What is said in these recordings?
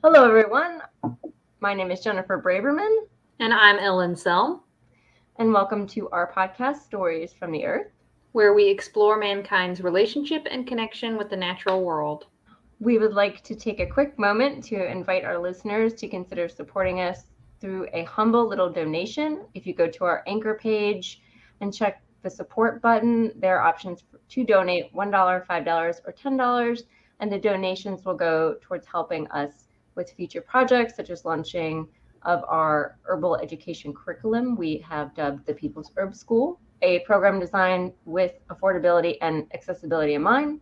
Hello, everyone. My name is Jennifer Braverman. And I'm Ellen Selm. And welcome to our podcast, Stories from the Earth, where we explore mankind's relationship and connection with the natural world. We would like to take a quick moment to invite our listeners to consider supporting us through a humble little donation. If you go to our Anchor page and check the support button, there are options to donate $1, $5, or $10, and the donations will go towards helping us with future projects, such as launching of our herbal education curriculum we have dubbed the People's Herb School, a program designed with affordability and accessibility in mind,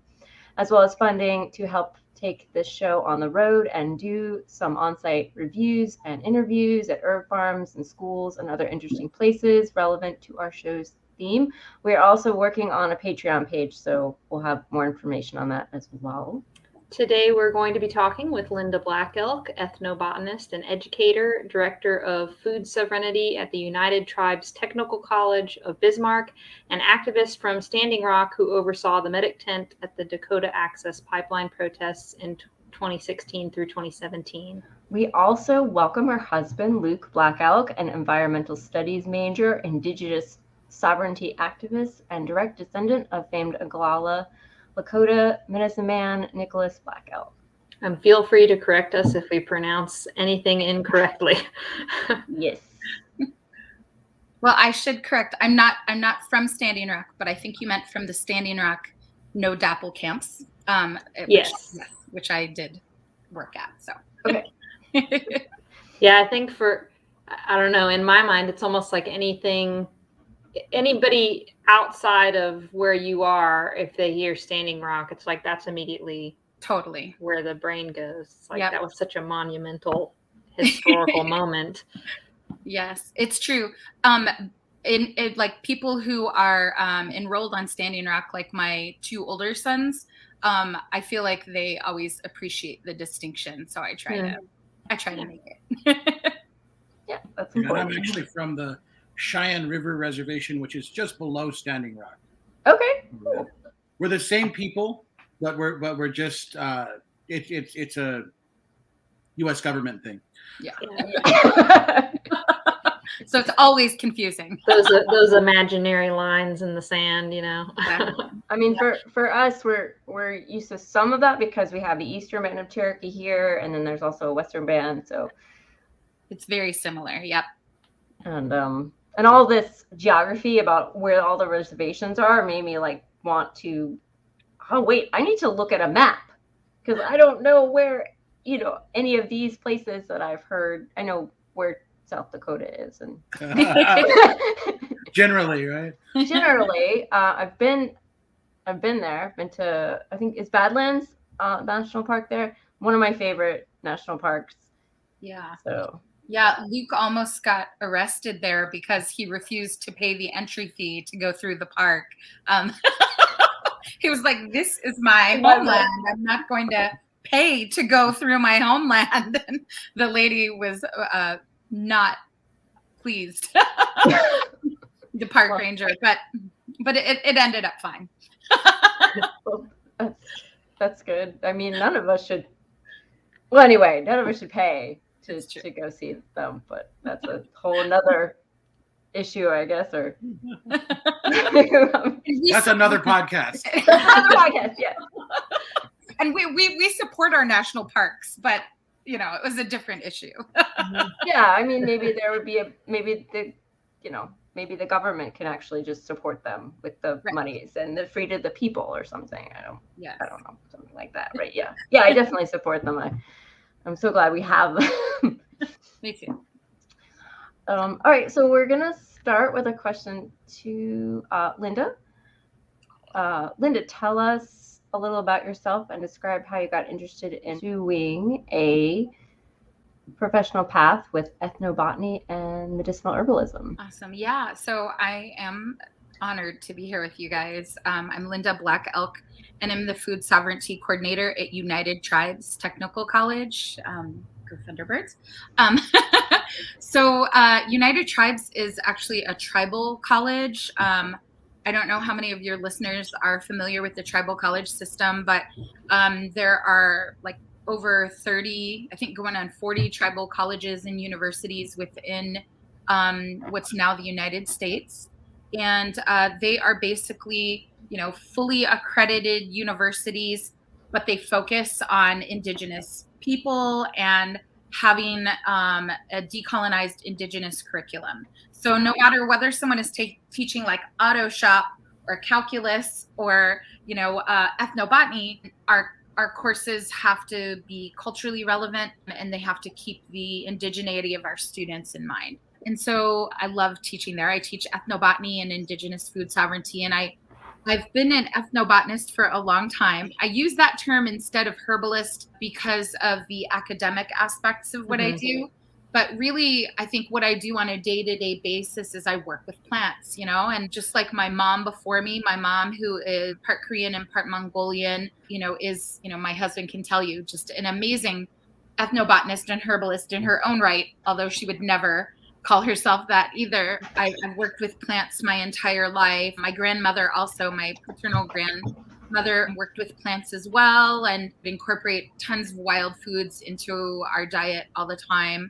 as well as funding to help take this show on the road and do some on-site reviews and interviews at herb farms and schools and other interesting places relevant to our show's theme. We're also working on a Patreon page, so we'll have more information on that as well. Today we're going to be talking with Linda Black Elk, ethnobotanist and educator, director of food sovereignty at the United Tribes Technical College of Bismarck, and activist from Standing Rock who oversaw the medic tent at the Dakota Access Pipeline protests in 2016 through 2017. We also welcome her husband, Luke Black Elk, an environmental studies major, Indigenous sovereignty activist, and direct descendant of famed Oglala Lakota medicine man Nicholas Black Elk. And feel free to correct us if we pronounce anything incorrectly. Yes. Well, I should correct. I'm not from Standing Rock, but I think you meant from the Standing Rock No Dapple camps. Yes, which I did work at. So okay. Yeah, I think I don't know, in my mind, it's almost like anybody outside of where you are, if they hear Standing Rock, it's like that's immediately totally where the brain goes. It's like, yep. That was such a monumental historical moment. Yes, it's true. In like people who are enrolled on Standing Rock, like my two older sons, I feel like they always appreciate the distinction. So I try to make it. Yeah, that's important. I'm actually from the Cheyenne River Reservation, which is just below Standing Rock. Okay. Cool. We're the same people, but we're just it's a U.S. government thing. Yeah. So it's always confusing. Those imaginary lines in the sand, you know. I mean, for us, we're used to some of that because we have the Eastern Band of Cherokee here, and then there's also a Western Band, so it's very similar. Yep. And all this geography about where all the reservations are made me like want to, I need to look at a map because I don't know where, any of these places that I've heard. I know where South Dakota is, and generally, right? Generally, I've been there. I've been to, I think it's Badlands National Park there. One of my favorite national parks. Yeah. So. Yeah, Luke almost got arrested there because he refused to pay the entry fee to go through the park. He was like, "This is my homeland. I'm not going to pay to go through my homeland." And the lady was not pleased, the park ranger, but it ended up fine. Well, that's good. I mean, none of us should. Well, anyway, none of us should pay to go see them, but that's a whole nother issue, I guess, or that's another podcast. Another podcast, yeah. And we support our national parks, but it was a different issue. Yeah, I mean, maybe there would be maybe the government can actually just support them with the monies and the free to the people or something. I don't know, something like that, right? Yeah, I definitely support them. I'm so glad we have them. Me too. All right, so we're gonna start with a question to Linda. Linda, tell us a little about yourself and describe how you got interested in doing a professional path with ethnobotany and medicinal herbalism. Awesome. Yeah. So I am honored to be here with you guys. I'm Linda Black Elk, and I'm the food sovereignty coordinator at United Tribes Technical College. Go Thunderbirds. So United Tribes is actually a tribal college. I don't know how many of your listeners are familiar with the tribal college system, but there are like over 30, I think going on 40 tribal colleges and universities within what's now the United States. And they are basically, fully accredited universities, but they focus on Indigenous people and having a decolonized Indigenous curriculum. So no matter whether someone is teaching like auto shop or calculus or, ethnobotany, our courses have to be culturally relevant, and they have to keep the indigeneity of our students in mind. And so I love teaching there. I teach ethnobotany and Indigenous food sovereignty, and I've been an ethnobotanist for a long time. I use that term instead of herbalist because of the academic aspects of what I do. But really, I think what I do on a day-to-day basis is I work with plants, and just like my mom before me, my mom, who is part Korean and part Mongolian, is, my husband can tell you, just an amazing ethnobotanist and herbalist in her own right, although she would never call herself that either. I've worked with plants my entire life. My grandmother also, my paternal grandmother, worked with plants as well, and incorporate tons of wild foods into our diet all the time.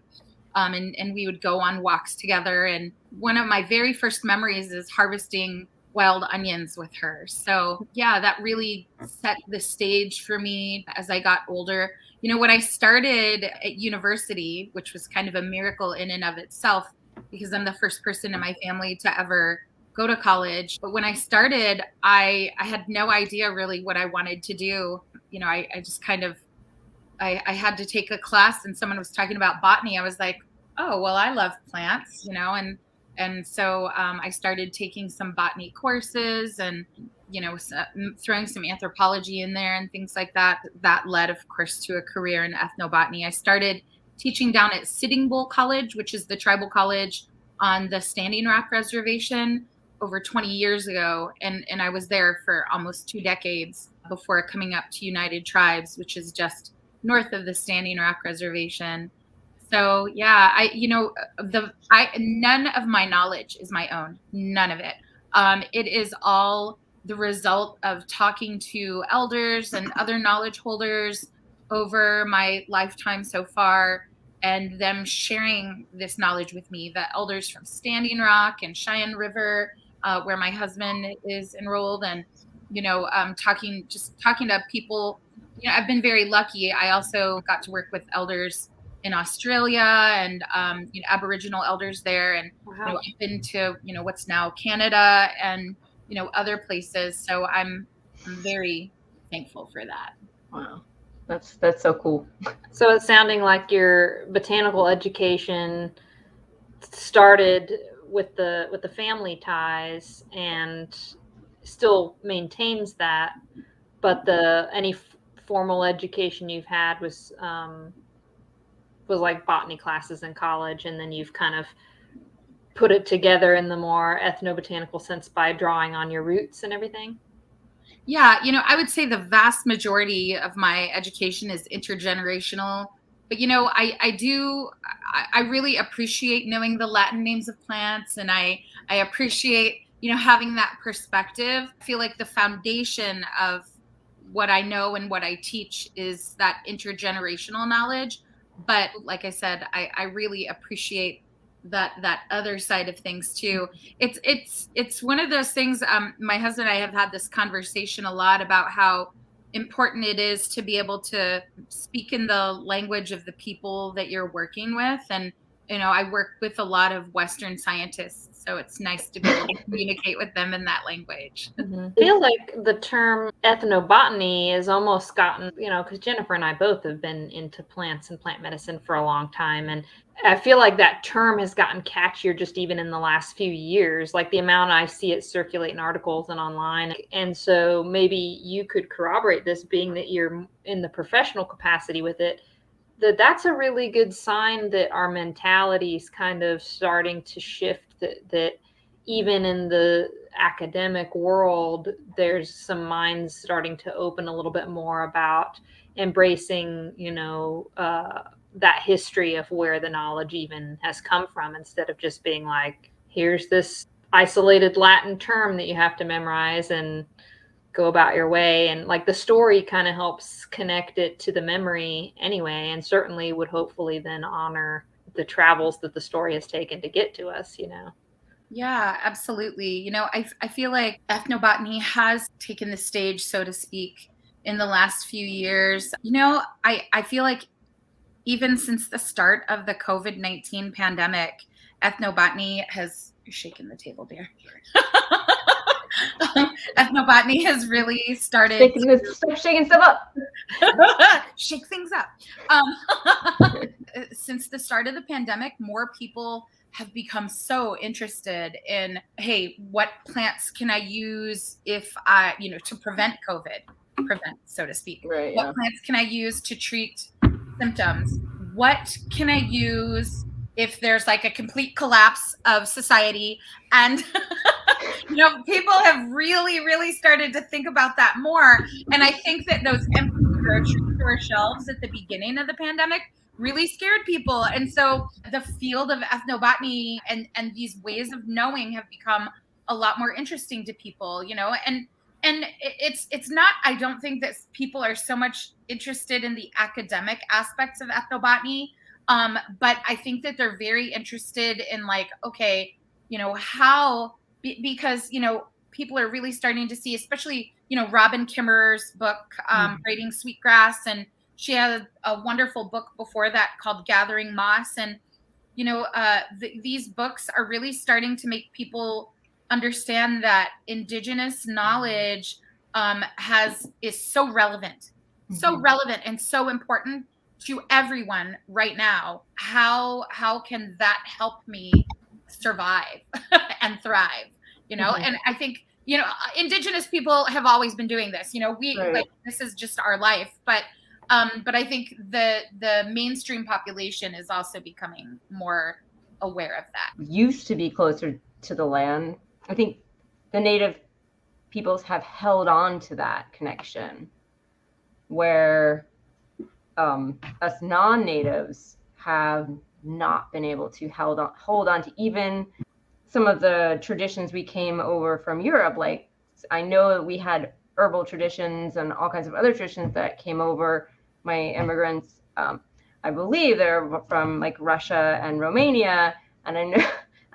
And we would go on walks together. And one of my very first memories is harvesting wild onions with her. So yeah, that really set the stage for me as I got older. When I started at university, which was kind of a miracle in and of itself, because I'm the first person in my family to ever go to college. But when I started, I had no idea really what I wanted to do. I just kind of, I had to take a class and someone was talking about botany. I was like, oh, well, I love plants, and so I started taking some botany courses and, throwing some anthropology in there and things like that. That led, of course, to a career in ethnobotany. I started teaching down at Sitting Bull College, which is the tribal college on the Standing Rock Reservation, over 20 years ago. And I was there for almost 2 decades before coming up to United Tribes, which is just north of the Standing Rock Reservation. So yeah, none of my knowledge is my own, none of it. It is all the result of talking to elders and other knowledge holders over my lifetime so far, and them sharing this knowledge with me. The elders from Standing Rock and Cheyenne River, where my husband is enrolled, and talking to people. I've been very lucky. I also got to work with elders in Australia and Aboriginal elders there, and Wow. I've been to what's now Canada and other places. So I'm very thankful for that. Wow, that's so cool. So it's sounding like your botanical education started with the family ties and still maintains that, but any formal education you've had was like botany classes in college, and then you've kind of put it together in the more ethnobotanical sense by drawing on your roots and everything? Yeah, I would say the vast majority of my education is intergenerational. But I really appreciate knowing the Latin names of plants, and I appreciate having that perspective. I feel like the foundation of what I know and what I teach is that intergenerational knowledge. But like I said, I really appreciate that other side of things too. It's one of those things. My husband and I have had this conversation a lot about how important it is to be able to speak in the language of the people that you're working with. And I work with a lot of Western scientists, so it's nice to be able to communicate with them in that language. Mm-hmm. I feel like the term ethnobotany has almost gotten, because Jennifer and I both have been into plants and plant medicine for a long time. And I feel like that term has gotten catchier just even in the last few years, like the amount I see it circulate in articles and online. And so maybe you could corroborate this, being that you're in the professional capacity with it, that's a really good sign that our mentality is kind of starting to shift, that even in the academic world, there's some minds starting to open a little bit more about embracing, that history of where the knowledge even has come from, instead of just being like, here's this isolated Latin term that you have to memorize and go about your way. And like the story kind of helps connect it to the memory anyway, and certainly would hopefully then honor the travels that the story has taken to get to us, you know. Yeah, absolutely. I feel like ethnobotany has taken the stage, so to speak, in the last few years. I feel like even since the start of the COVID-19 pandemic, ethnobotany has, you're shaking the table, dear. Ethnobotany has really started shaking stuff up. Shake things up. Since the start of the pandemic, more people have become so interested in, hey, what plants can I use if I, to prevent COVID, so to speak. Right, what plants can I use to treat symptoms? What can I use if there's like a complete collapse of society? And people have really, really started to think about that more. And I think that those empty grocery store shelves at the beginning of the pandemic really scared people. And so the field of ethnobotany and these ways of knowing have become a lot more interesting to people, and it's not, I don't think that people are so much interested in the academic aspects of ethnobotany, but I think that they're very interested in like, okay, how, because, people are really starting to see, especially, Robin Kimmerer's book, Braiding Sweetgrass, and she had a wonderful book before that called Gathering Moss. And, these books are really starting to make people understand that Indigenous knowledge is so relevant, and so important to everyone right now. How can that help me survive and thrive? And I think, Indigenous people have always been doing this. Like, this is just our life, but I think the mainstream population is also becoming more aware of that. Used to be closer to the land. I think the native peoples have held on to that connection, where us non-natives have not been able to hold on to even some of the traditions we came over from Europe. Like, I know that we had herbal traditions and all kinds of other traditions that came over. My immigrants, I believe they're from like Russia and Romania, and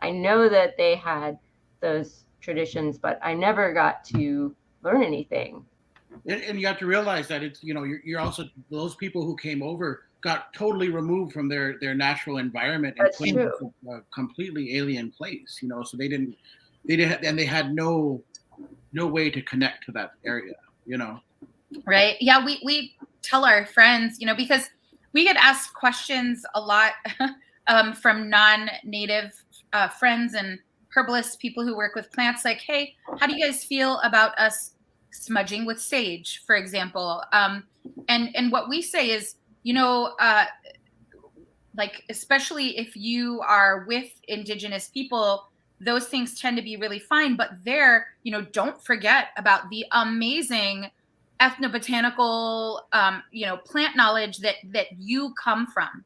I know that they had those traditions, but I never got to learn anything. And you have to realize that it's, you're also, those people who came over got totally removed from their natural environment and put in a completely alien place, so they had no way to connect to that area, Right. Yeah. We tell our friends, because we get asked questions a lot from non-native friends and herbalists, people who work with plants, like, hey, how do you guys feel about us smudging with sage, for example? And what we say is, like, especially if you are with Indigenous people, those things tend to be really fine. But don't forget about the amazing ethnobotanical, plant knowledge that you come from,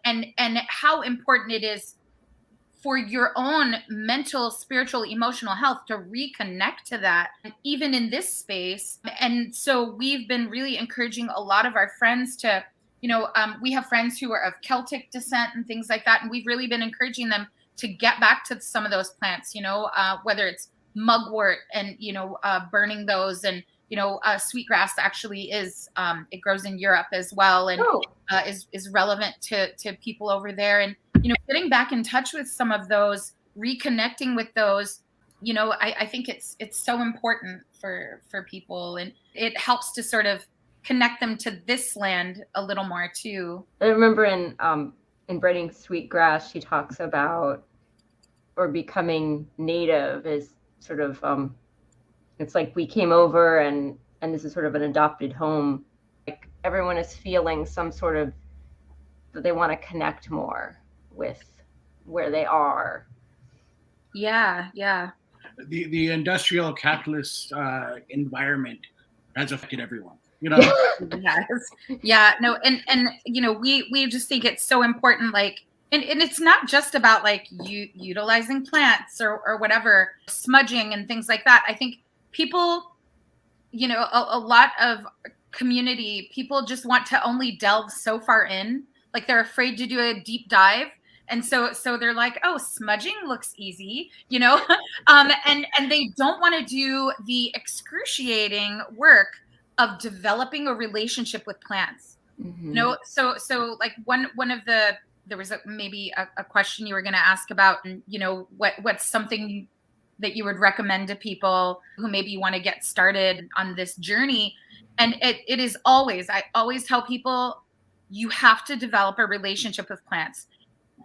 and how important it is for your own mental, spiritual, emotional health to reconnect to that, even in this space. And so we've been really encouraging a lot of our friends to, we have friends who are of Celtic descent and things like that. And we've really been encouraging them to get back to some of those plants, whether it's mugwort and, burning those, and, sweetgrass actually is, it grows in Europe as well, and is relevant to people over there. And, getting back in touch with some of those, reconnecting with those, I think it's so important for people, and it helps to sort of connect them to this land a little more too. I remember in Braiding Sweetgrass, she talks about, or becoming native is sort of, it's like we came over and this is sort of an adopted home. Like, everyone is feeling some sort of, that they want to connect more with where they are. Yeah. The industrial capitalist environment has affected everyone. Yes. Yeah. No. And we just think it's so important. Like, and it's not just about like utilizing plants or whatever, smudging and things like that. I think people a lot of community people just want to only delve so far in, like they're afraid to do a deep dive. And so they're like, oh, smudging looks easy, and they don't want to do the excruciating work of developing a relationship with plants. So like one of there was maybe a question you were going to ask about, and what's something that you would recommend to people who maybe want to get started on this journey. And it is always, I always tell people, you have to develop a relationship with plants.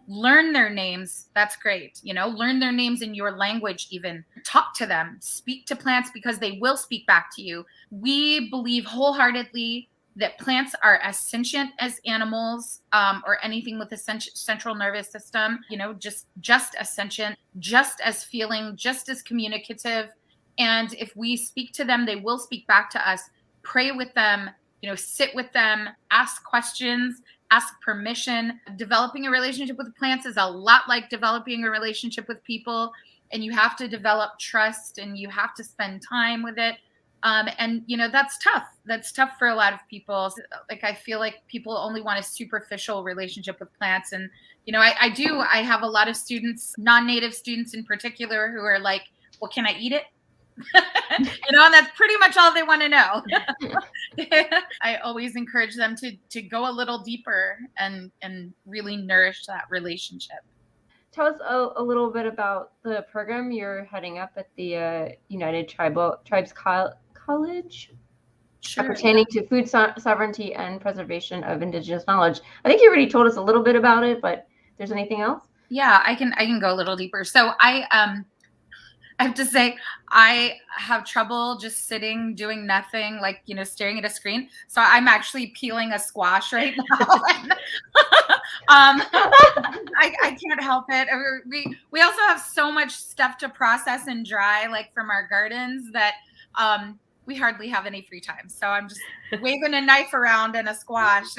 Learn their names. That's great. Learn their names in your language, even talk to them, speak to plants, because they will speak back to you. We believe wholeheartedly that plants are as sentient as animals, or anything with a central nervous system, just as sentient, just as feeling, just as communicative. And if we speak to them, they will speak back to us. Pray with them, sit with them, ask questions, ask permission. Developing a relationship with plants is a lot like developing a relationship with people, and you have to develop trust and you have to spend time with it. And that's tough. That's tough for a lot of people. Like, I feel like people only want a superficial relationship with plants. And, I have a lot of students, non-native students in particular, who are like, well, can I eat it? And that's pretty much all they want to know. I always encourage them to go a little deeper and really nourish that relationship. Tell us a little bit about the program you're heading up at the United Tribes College. Sure. Pertaining to food sovereignty and preservation of Indigenous knowledge. I think you already told us a little bit about it, but if there's anything else? Yeah, I can go a little deeper. So I have to say, I have trouble just sitting, doing nothing, like, staring at a screen. So I'm actually peeling a squash right now. I can't help it. We also have so much stuff to process and dry, like from our gardens, that we hardly have any free time. So I'm just waving a knife around and a squash.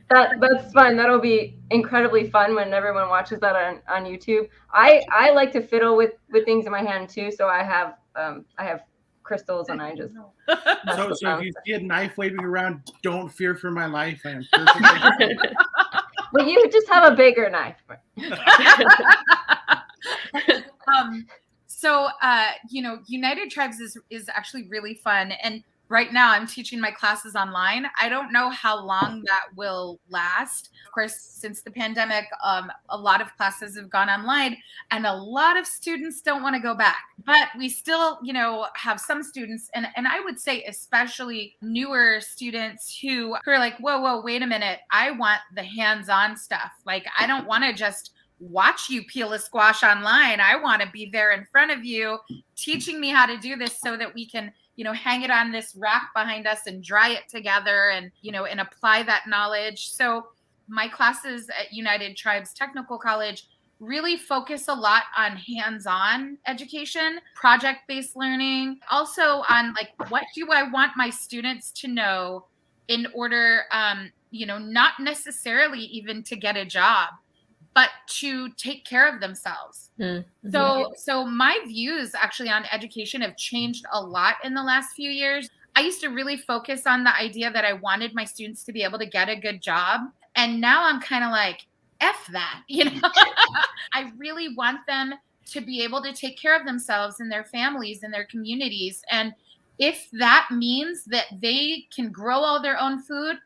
That's fun. That'll be incredibly fun when everyone watches that on YouTube. I like to fiddle with things in my hand too. So I have crystals, and I just so if you see a knife waving around, don't fear for my life. I am perfectly Well, you just have a bigger knife. So, United Tribes is actually really fun. And right now I'm teaching my classes online. I don't know how long that will last. Of course, since the pandemic, a lot of classes have gone online, and a lot of students don't want to go back. But we still, have some students, and I would say especially newer students who are like, whoa, wait a minute. I want the hands-on stuff. Like, I don't want to just watch you peel a squash online. I want to be there in front of you, teaching me how to do this so that we can, hang it on this rack behind us and dry it together and, and apply that knowledge. So my classes at United Tribes Technical College really focus a lot on hands-on education, project-based learning, also on like, what do I want my students to know in order, not necessarily even to get a job, but to take care of themselves. Mm-hmm. So my views actually on education have changed a lot in the last few years. I used to really focus on the idea that I wanted my students to be able to get a good job. And now I'm kind of like, F that, I really want them to be able to take care of themselves and their families and their communities. And if that means that they can grow all their own food,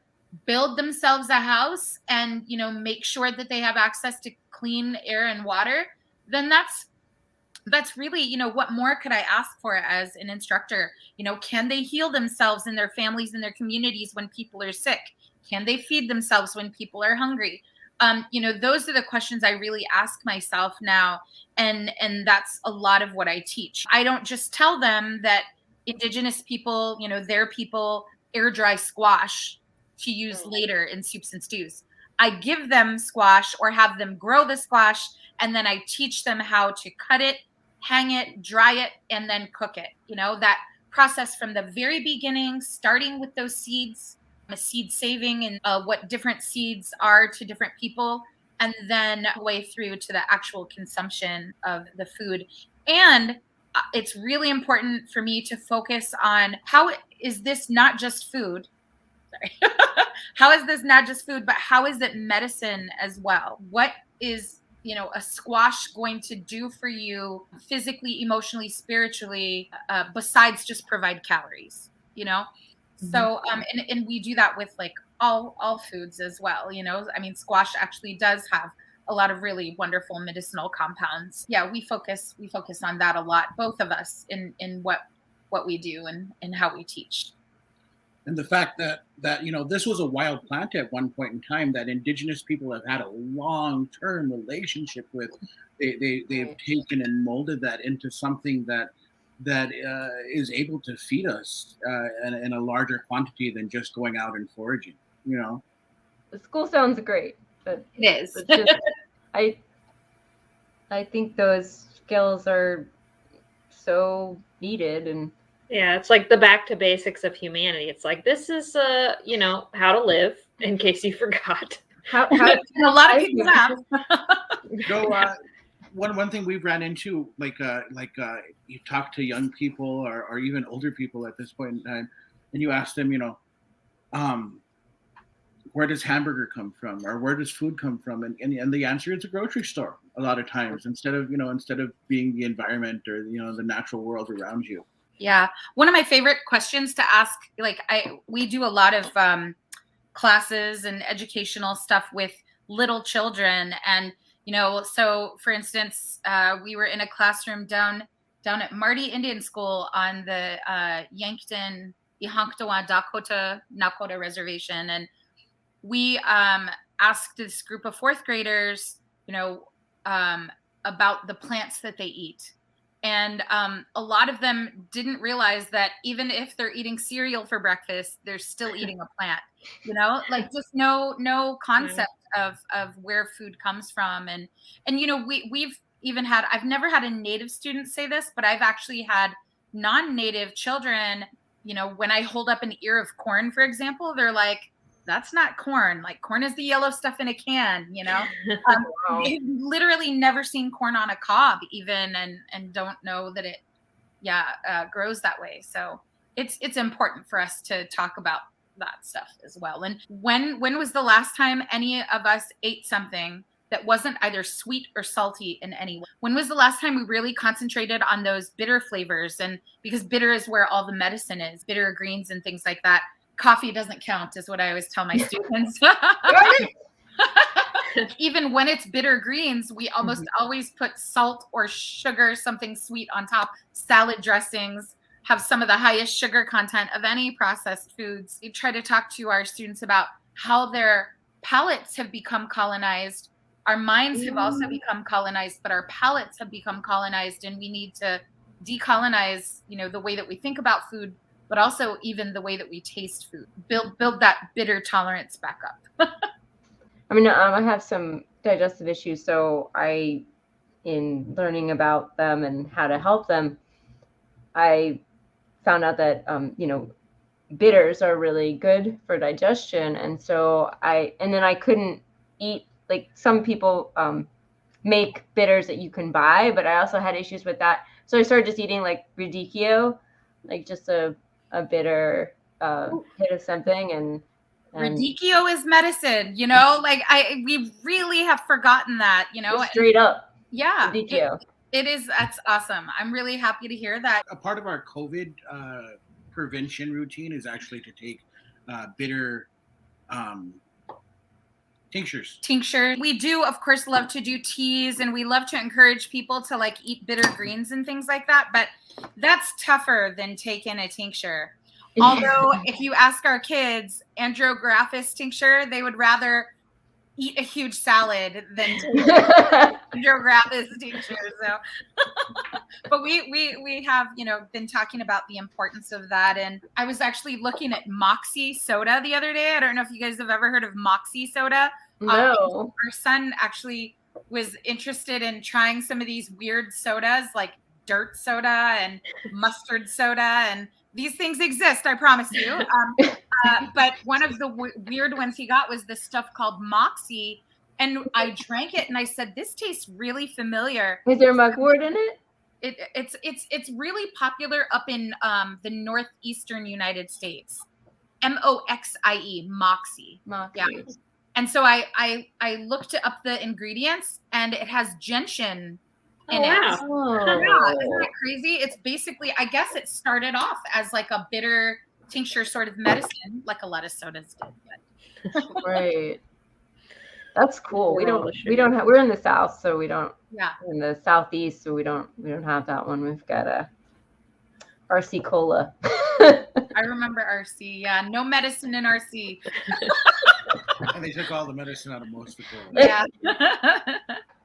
build themselves a house, and make sure that they have access to clean air and water, then that's really, what more could I ask for as an instructor? Can they heal themselves and their families and their communities when people are sick? Can they feed themselves when people are hungry? Those are the questions I really ask myself now, and that's a lot of what I teach. I don't just tell them that Indigenous people, their people air dry squash to use later in soups and stews. I give them squash or have them grow the squash, and then I teach them how to cut it, hang it, dry it, and then cook it. That process from the very beginning, starting with those seeds, seed saving and what different seeds are to different people, and then way through to the actual consumption of the food. And it's really important for me to focus on how is this not just food? Sorry. How is this not just food, but how is it medicine as well? What is, a squash going to do for you physically, emotionally, spiritually, besides just provide calories, Mm-hmm. So, and we do that with like all foods as well, I mean, squash actually does have a lot of really wonderful medicinal compounds. Yeah, we focus on that a lot, both of us, in what we do and how we teach. And the fact that this was a wild plant at one point in time that Indigenous people have had a long-term relationship with. They've taken and molded that into something that is able to feed us in a larger quantity than just going out and foraging. The school sounds great, but it is. Just, I think those skills are so needed. And yeah, it's like the back to basics of humanity. It's like, this is how to live, in case you forgot. How a lot of people have. One thing we've ran into, like you talk to young people or even older people at this point in time, and you ask them, where does hamburger come from, or where does food come from, and the answer is a grocery store a lot of times, instead of being the environment or the natural world around you. Yeah, one of my favorite questions to ask, we do a lot of classes and educational stuff with little children, and so for instance, we were in a classroom down at Marty Indian School on the Yankton Ihanktawa Dakota Nakota Reservation, and we asked this group of fourth graders, about the plants that they eat. And a lot of them didn't realize that even if they're eating cereal for breakfast, they're still eating a plant, just no concept of where food comes from. And we've even had, I've never had a Native student say this, but I've actually had non-Native children, when I hold up an ear of corn, for example, they're like, that's not corn. Like, corn is the yellow stuff in a can, Wow. They've literally never seen corn on a cob even, and don't know that it, grows that way. So it's important for us to talk about that stuff as well. And when was the last time any of us ate something that wasn't either sweet or salty in any way? When was the last time we really concentrated on those bitter flavors? And because bitter is where all the medicine is, bitter greens and things like that. Coffee doesn't count, is what I always tell my students. Even when it's bitter greens, we almost always put salt or sugar, something sweet on top. Salad dressings have some of the highest sugar content of any processed foods. We try to talk to our students about how their palates have become colonized. Our minds have also become colonized, but our palates have become colonized, and we need to decolonize, the way that we think about food, but also even the way that we taste food. Build that bitter tolerance back up. I mean, I have some digestive issues, so in learning about them and how to help them, I found out that bitters are really good for digestion, and so then I couldn't eat, like, some people make bitters that you can buy, but I also had issues with that, so I started just eating like radicchio, like just a bitter hit of something, and radicchio is medicine, we really have forgotten that, straight up. Yeah, radicchio. It is. That's awesome. I'm really happy to hear that. A part of our COVID prevention routine is actually to take bitter tinctures. We do, of course, love to do teas, and we love to encourage people to eat bitter greens and things like that. But that's tougher than taking a tincture. Although if you ask our kids, andrographis tincture, they would rather eat a huge salad than take andrographis tincture. So, but we have, been talking about the importance of that. And I was actually looking at Moxie soda the other day. I don't know if you guys have ever heard of Moxie soda. No. Our son actually was interested in trying some of these weird sodas, like dirt soda and mustard soda, and these things exist, I promise you. But one of the weird ones he got was this stuff called Moxie, and I drank it and I said, this tastes really familiar. Is there mugwort in it? It's really popular up in the northeastern United States. Moxie, Moxie. Yeah. And so I looked up the ingredients, and it has gentian in it. Oh. Yeah, isn't that crazy? It's basically, I guess it started off as like a bitter tincture sort of medicine, like a lot of sodas did. But. Right. That's cool. We don't have, we're in the South, so we don't, in the Southeast, so we don't have that one. We've got a RC Cola. I remember RC. Yeah, no medicine in RC. And they took all the medicine out of most of the cola. Yeah.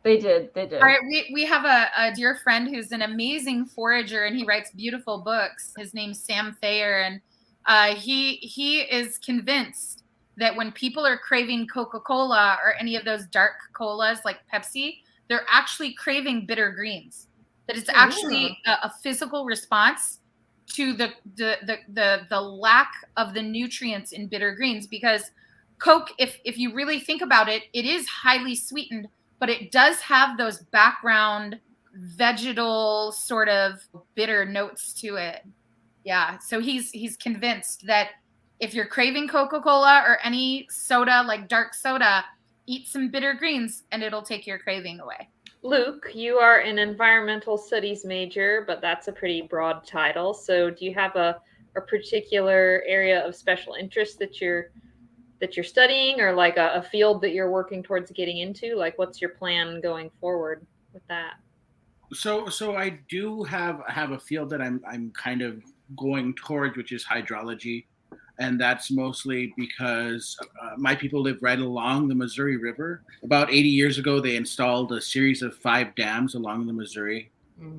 They did. All right, we have a dear friend who's an amazing forager, and he writes beautiful books. His name's Sam Thayer, and he is convinced that when people are craving Coca-Cola or any of those dark colas like Pepsi, they're actually craving bitter greens. That it's actually a physical response to the lack of the nutrients in bitter greens, because Coke, if you really think about it, it is highly sweetened, but it does have those background vegetal sort of bitter notes to it. Yeah, so he's convinced that if you're craving Coca-Cola or any soda, like dark soda, eat some bitter greens and it'll take your craving away. Luke, you are an environmental studies major, but that's a pretty broad title. So do you have a particular area of special interest that you're studying, or like a field that you're working towards getting into? Like, what's your plan going forward with that? So I do have a field that I'm kind of going towards, which is hydrology. And that's mostly because my people live right along the Missouri River. About 80 years ago, they installed a series of 5 dams along the Missouri,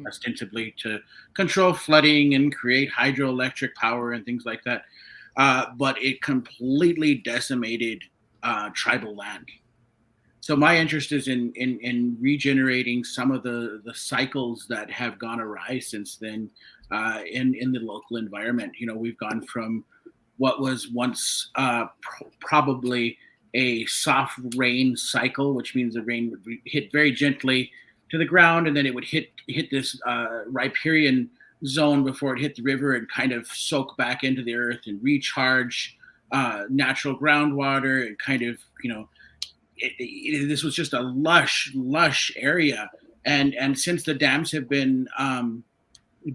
ostensibly to control flooding and create hydroelectric power and things like that. But it completely decimated tribal land. So my interest is in regenerating some of the cycles that have gone awry since then in the local environment. You know, we've gone from what was once probably a soft rain cycle, which means the rain would hit very gently to the ground, and then it would hit this riparian zone before it hit the river and kind of soak back into the earth and recharge natural groundwater, and kind of, you know, this was just a lush area. And since the dams have been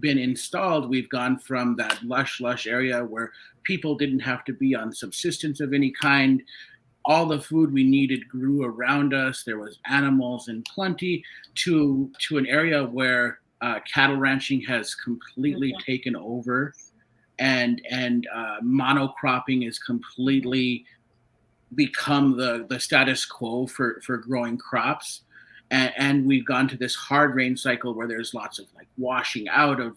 installed, we've gone from that lush area where people didn't have to be on subsistence of any kind. All the food we needed grew around us. There was animals in plenty, to an area where cattle ranching has completely taken over, and monocropping is completely become the status quo for growing crops. And we've gone to this hard rain cycle where there's lots of like washing out of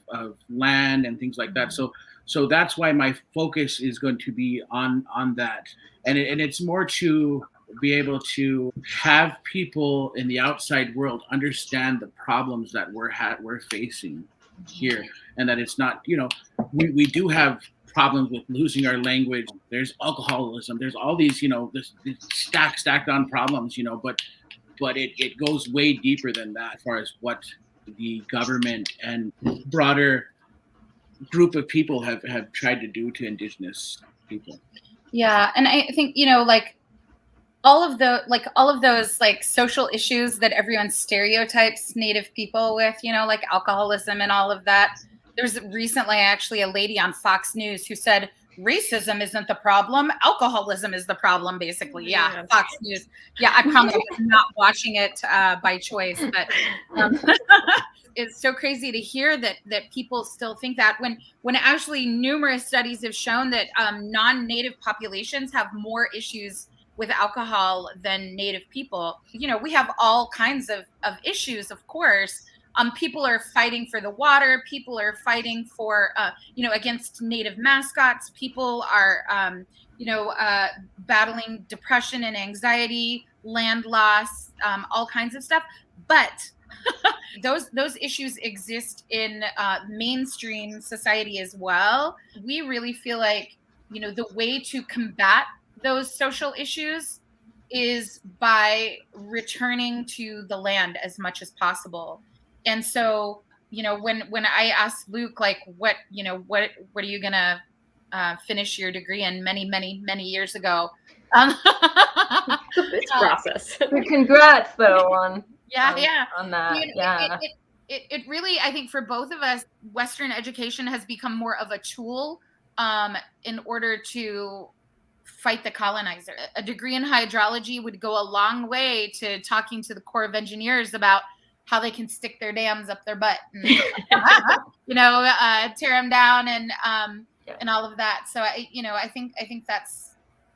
land and things like that. So that's why my focus is going to be on that. And it's more to be able to have people in the outside world understand the problems that we're facing here, and that it's not, you know, we do have problems with losing our language. There's alcoholism. There's all these, you know, this stacked on problems, you know, but it goes way deeper than that as far as what the government and broader group of people have tried to do to Indigenous people. Yeah, and I think, you know, like all of those like social issues that everyone stereotypes Native people with, you know, like alcoholism and all of that. There's recently actually a lady on Fox News who said racism isn't the problem, alcoholism is the problem, basically. Yeah, Fox News. Yeah, I promise I'm not watching it by choice, but it's so crazy to hear that people still think that, when actually numerous studies have shown that non-Native populations have more issues with alcohol than Native people. You know, we have all kinds of issues, of course. People are fighting for the water. People are fighting for, against Native mascots. People are, battling depression and anxiety, land loss, all kinds of stuff. But those issues exist in mainstream society as well. We really feel like, you know, the way to combat those social issues is by returning to the land as much as possible. And so when I asked Luke, like, what are you gonna finish your degree in many years ago? It's a process. Congrats though on that. It really, I think for both of us, Western education has become more of a tool in order to fight the colonizer. A degree in hydrology would go a long way to talking to the Corps of Engineers about how they can stick their dams up their butt and tear them down and all of that. So I think that's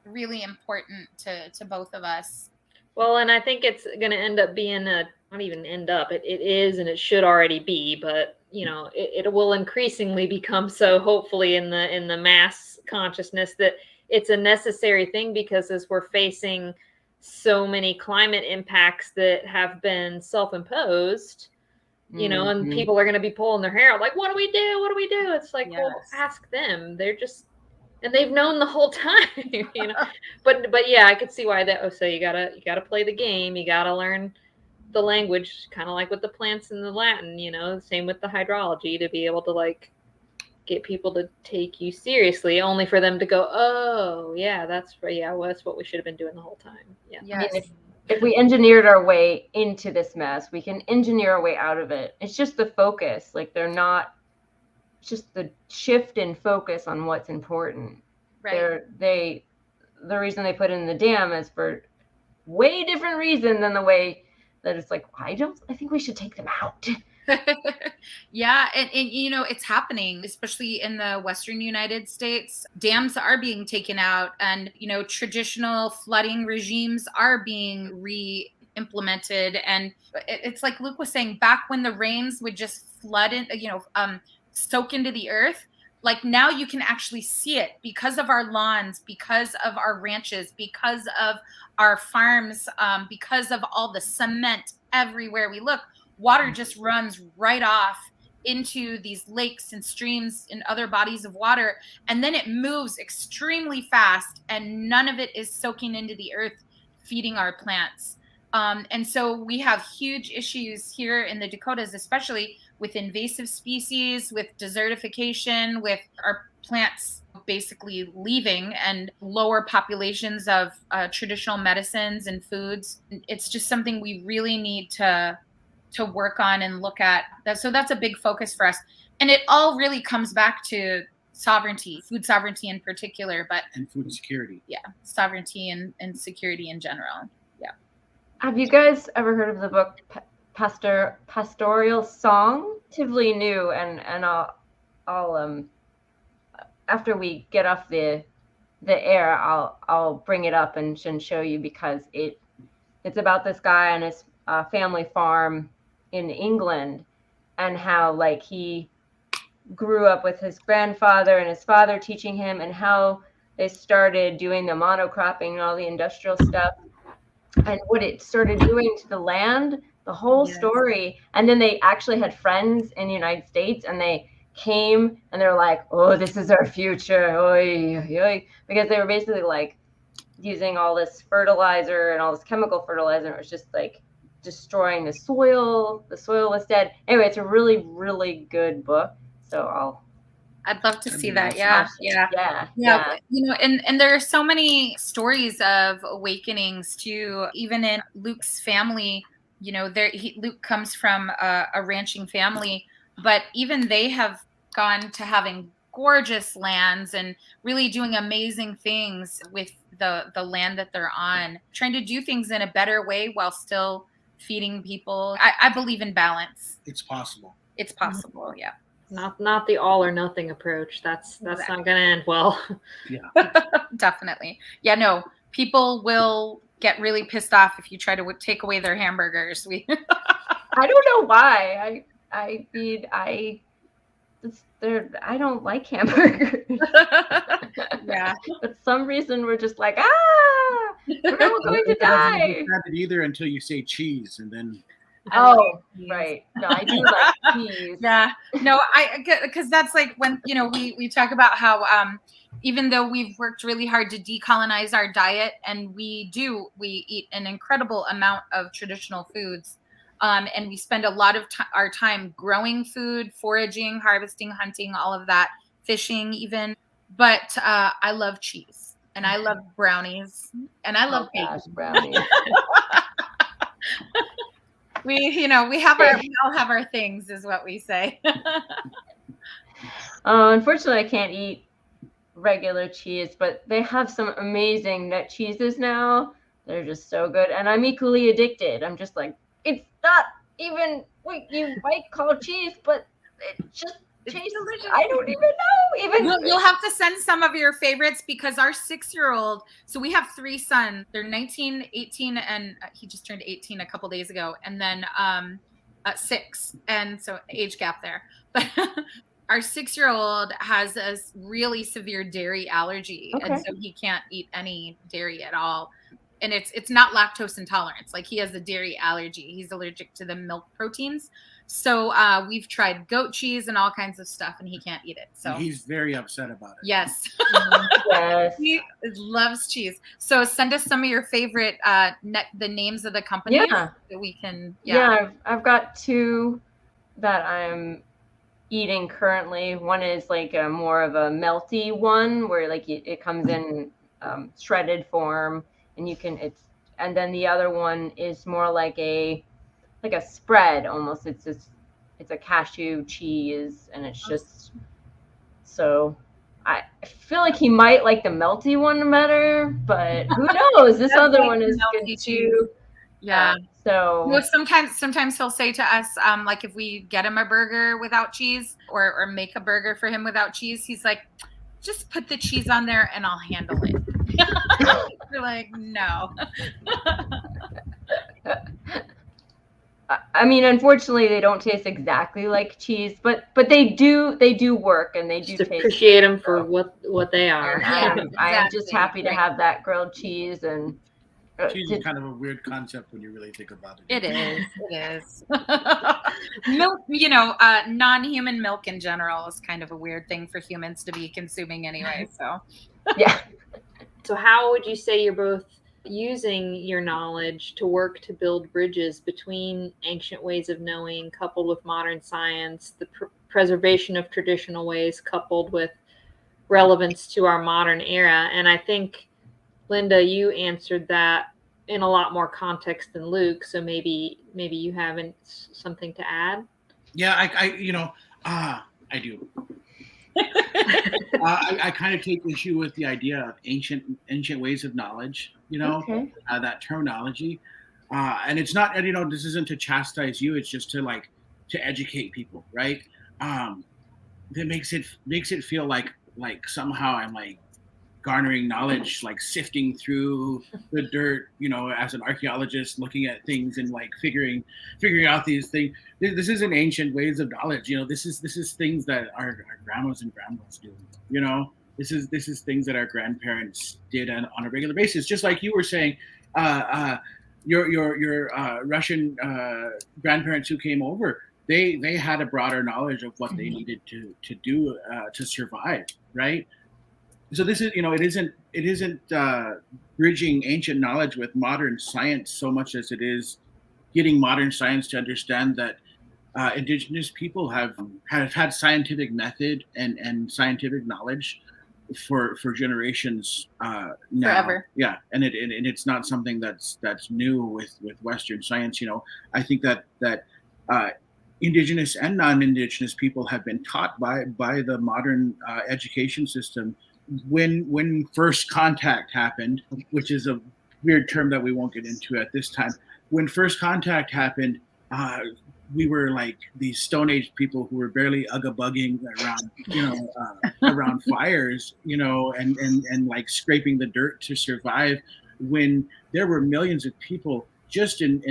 really important to both of us. Well, and I think it's going to end up being not even end up, it is, and it should already be, but it will increasingly become so, hopefully, in the mass consciousness, that it's a necessary thing, because as we're facing so many climate impacts that have been self-imposed, and people are going to be pulling their hair out like, what do we do? It's like, well, ask them. They're just, and they've known the whole time, but yeah, I could see why that. So you gotta play the game. You gotta learn the language, kind of like with the plants and the Latin, same with the hydrology, to be able to like get people to take you seriously, only for them to go, oh yeah, that's what we should have been doing the whole time. Yeah. Yes. I mean, if we engineered our way into this mess, we can engineer our way out of it. It's just the focus. Like, they're not just the shift in focus on what's important. Right. The reason they put in the dam is for way different reason than the way that it's like, I think we should take them out. Yeah. And it's happening, especially in the Western United States. Dams are being taken out, and, traditional flooding regimes are being re-implemented. And it's like Luke was saying, back when the rains would just flood in, soak into the earth, like now you can actually see it because of our lawns, because of our ranches, because of our farms, because of all the cement everywhere we look. Water just runs right off into these lakes and streams and other bodies of water, and then it moves extremely fast, and none of it is soaking into the earth, feeding our plants. And so we have huge issues here in the Dakotas, especially with invasive species, with desertification, with our plants basically leaving, and lower populations of traditional medicines and foods. It's just something we really need to work on and look at. So that's a big focus for us. And it all really comes back to sovereignty, food sovereignty in particular, and food security. Yeah, sovereignty and security in general. Yeah. Have you guys ever heard of the book Pastoral Song? Relatively new, and I'll after we get off the air, I'll bring it up and show you, because it's about this guy and his family farm in England, and how like he grew up with his grandfather and his father teaching him, and how they started doing the monocropping and all the industrial stuff, and what it started doing to the land, the whole story. And then they actually had friends in the United States, and they came and they're like, oh, this is our future, oy, oy, because they were basically like using all this fertilizer and all this chemical fertilizer. It was just like destroying the soil. The soil was dead. Anyway, it's a really, really good book. So I'd love to see that. Yeah. And there are so many stories of awakenings too, even in Luke's family. Luke comes from a ranching family, but even they have gone to having gorgeous lands and really doing amazing things with the land that they're on, trying to do things in a better way while still feeding people. I believe in balance. It's possible. It's possible. Yeah. Not the all or nothing approach. That's not going to end well. Yeah. Definitely. Yeah. No, people will get really pissed off if you try to take away their hamburgers. I don't know why. I don't like hamburgers. Yeah. But some reason we're just like, we're all going to die. Either until you say cheese, and then. Oh, right. No, I do like cheese. Yeah. No, because that's like when, we talk about how, even though we've worked really hard to decolonize our diet, and we eat an incredible amount of traditional foods, And we spend a lot of our time growing food, foraging, harvesting, hunting, all of that, fishing even. But I love cheese, and I love brownies, and I love bacon. Brownies. We all have our things, is what we say. Unfortunately, I can't eat regular cheese, but they have some amazing nut cheeses now. They're just so good, and I'm equally addicted. I'm just like, it's not even what you might call cheese, but it just tastes delicious. I don't even know. You'll have to send some of your favorites, because our 6-year-old, so we have 3 sons. They're 19, 18, and he just turned 18 a couple days ago, and then 6, and so age gap there. But our 6-year-old has a really severe dairy allergy, and so he can't eat any dairy at all. And it's not lactose intolerance. Like, he has a dairy allergy. He's allergic to the milk proteins. So we've tried goat cheese and all kinds of stuff, and he can't eat it. So he's very upset about it. Yes. Yes. He loves cheese. So send us some of your favorite the names of the companies that we can. Yeah, I've got 2 that I'm eating currently. One is like a more of a melty one, where like it comes in shredded form, and and then the other one is more like a spread almost. It's a cashew cheese, and it's just so. I feel like he might like the melty one better, but who knows? This other one is good too. Yeah. So well, sometimes he'll say to us, like, if we get him a burger without cheese, or make a burger for him without cheese, he's like, just put the cheese on there and I'll handle it. We're like, no. I mean, unfortunately, they don't taste exactly like cheese, but they do work, and they do just taste. Appreciate them for what they are. I'm just happy to have that grilled cheese. And cheese is kind of a weird concept when you really think about it. It is. Milk, non-human milk in general is kind of a weird thing for humans to be consuming anyway. So yeah. So how would you say you're both using your knowledge to work to build bridges between ancient ways of knowing coupled with modern science, the preservation of traditional ways coupled with relevance to our modern era? And I think, Linda, you answered that in a lot more context than Luke, so maybe you have something to add. Yeah, I do. I kind of take issue with the idea of ancient ways of knowledge, that terminology, and it's not, this isn't to chastise you, it's just to educate people, right? That makes it feel like somehow I'm like garnering knowledge, like sifting through the dirt, as an archaeologist, looking at things and like figuring out these things. This isn't ancient ways of knowledge. This is things that our grandmas and grandpas do. This is things that our grandparents did on a regular basis. Just like you were saying, your Russian grandparents who came over, they had a broader knowledge of what they needed to do to survive, right? So this is, it isn't bridging ancient knowledge with modern science so much as it is getting modern science to understand that Indigenous people have had scientific method and scientific knowledge for generations now. Forever. Yeah, and it's not something that's new with Western science. I think that Indigenous and non-Indigenous people have been taught by the modern education system. When first contact happened, which is a weird term that we won't get into at this time. When first contact happened, we were like these Stone Age people who were barely ugga-bugging around, around fires, and like scraping the dirt to survive. When there were millions of people just in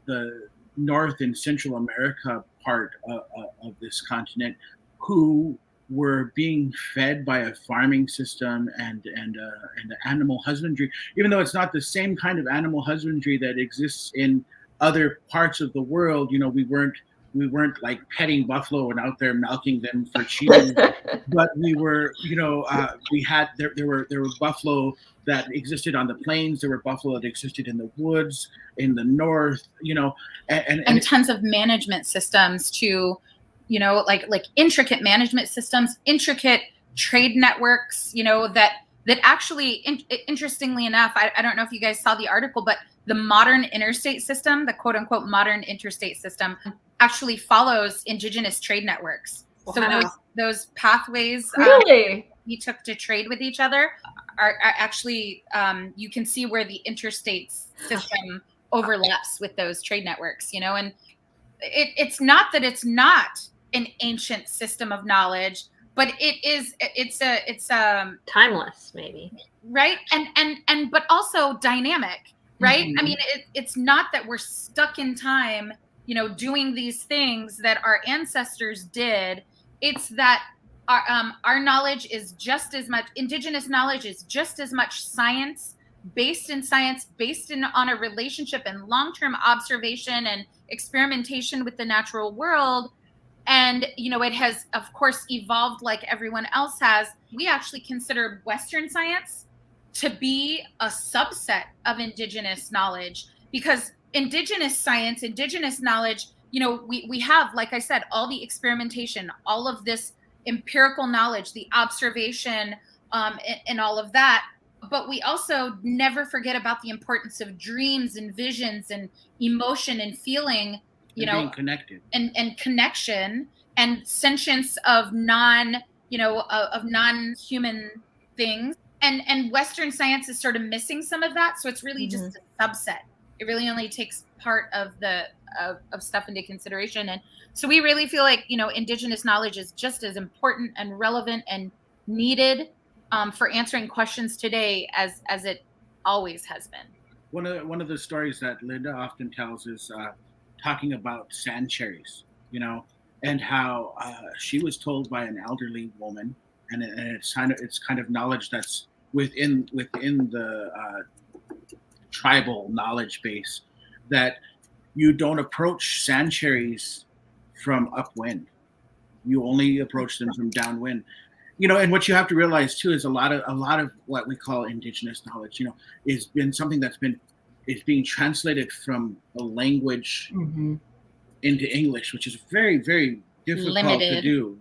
the North and Central America part of this continent who were being fed by a farming system and animal husbandry, even though it's not the same kind of animal husbandry that exists in other parts of the world. We we weren't like petting buffalo and out there milking them for cheese, but we were, we had there were buffalo that existed on the plains. There were buffalo that existed in the woods, in the north, and tons of management systems to, like intricate management systems, intricate trade networks, that actually, interestingly enough, I don't know if you guys saw the article, but the modern interstate system, the quote unquote modern interstate system, actually follows indigenous trade networks. Wow. So those pathways really? We took to trade with each other are actually, you can see where the interstate system overlaps with those trade networks, and it's not that it's not an ancient system of knowledge, but it's timeless, maybe, right? And but also dynamic, right? Mm-hmm. I mean, it's not that we're stuck in time, doing these things that our ancestors did. It's that our knowledge is just as much, indigenous knowledge is just as much science, based on a relationship and long-term observation and experimentation with the natural world. And, it has, of course, evolved like everyone else has. We actually consider Western science to be a subset of indigenous knowledge, because indigenous science, indigenous knowledge, we have, like I said, all the experimentation, all of this empirical knowledge, the observation, and all of that. But we also never forget about the importance of dreams and visions and emotion and feeling, being connected and connection and sentience of non-human things. And Western science is sort of missing some of that. So it's really just a subset. It really only takes part of of stuff into consideration. And so we really feel like, indigenous knowledge is just as important and relevant and needed for answering questions today as it always has been. One of the stories that Linda often tells is talking about sand cherries, and how she was told by an elderly woman, and it's kind of knowledge that's within the tribal knowledge base, that you don't approach sand cherries from upwind. You only approach them from downwind. And what you have to realize too is a lot of what we call indigenous knowledge, is been something is being translated from a language into English, which is very, very difficult to do.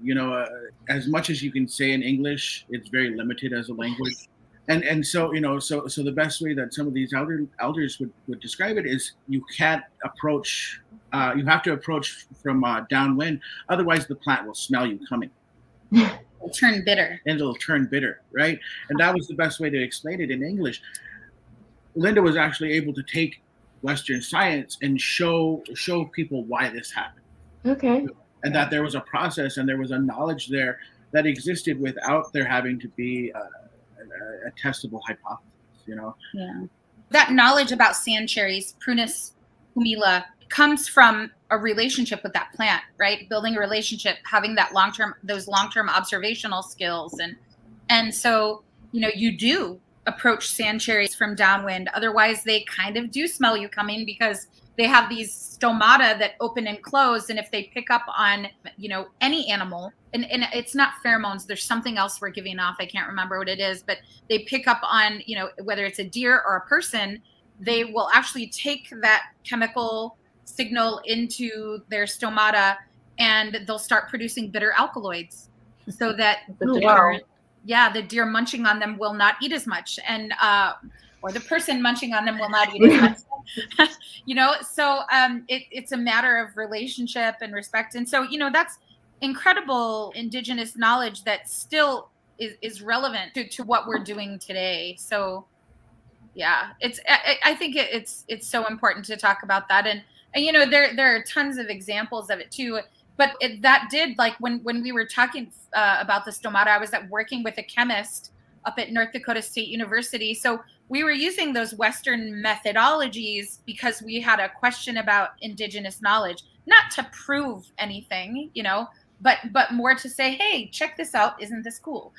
As much as you can say in English, it's very limited as a language. And so, so the best way that some of these elders would describe it is you can't approach, you have to approach from downwind. Otherwise, the plant will smell you coming. It'll turn bitter. And it'll turn bitter, right? And that was the best way to explain it in English. Linda was actually able to take Western science and show people why this happened. Okay. And that there was a process and there was a knowledge there that existed without there having to be a testable hypothesis, Yeah. That knowledge about sand cherries, Prunus humila, comes from a relationship with that plant, right? Building a relationship, having those long-term observational skills. And so, you do approach sand cherries from downwind. Otherwise, they kind of do smell you coming, because they have these stomata that open and close. And if they pick up on, any animal, and it's not pheromones, there's something else we're giving off. I can't remember what it is, but they pick up on, whether it's a deer or a person, they will actually take that chemical signal into their stomata, and they'll start producing bitter alkaloids, so that the deer munching on them will not eat as much, and or the person munching on them will not eat as much. So it's a matter of relationship and respect. And so, that's incredible indigenous knowledge that still is relevant to what we're doing today. So yeah, I think it's so important to talk about that. And there are tons of examples of it too. But that did, like, when we were talking about the stomata, I was working with a chemist up at North Dakota State University. So we were using those Western methodologies because we had a question about indigenous knowledge, not to prove anything, but more to say, hey, check this out. Isn't this cool?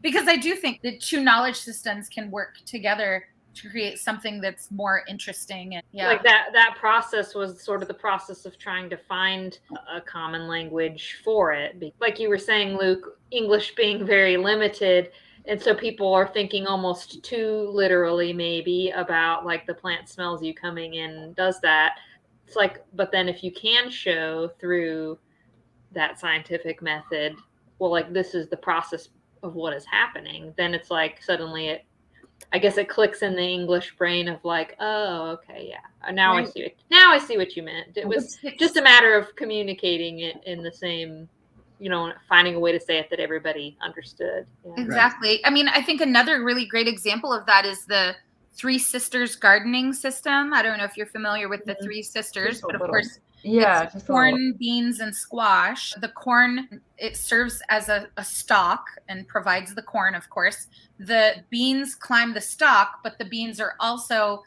Because I do think the two knowledge systems can work together to create something that's more interesting. And like that process was sort of the process of trying to find a common language for it. Like you were saying, Luke, English being very limited. And so people are thinking almost too literally maybe about like the plant smells you coming in does that. It's like, but then if you can show through that scientific method, well, like this is the process of what is happening, then it's like suddenly I guess it clicks in the English brain of like, oh, okay, yeah. Now I see it. Now I see what you meant. It was just a matter of communicating it in the same, finding a way to say it that everybody understood. Yeah. Exactly. I mean, I think another really great example of that is the Three Sisters gardening system. I don't know if you're familiar with the Three Sisters, but of course, it's corn, beans, and squash. The corn, it serves as a stalk and provides the corn, of course. The beans climb the stalk, but the beans are also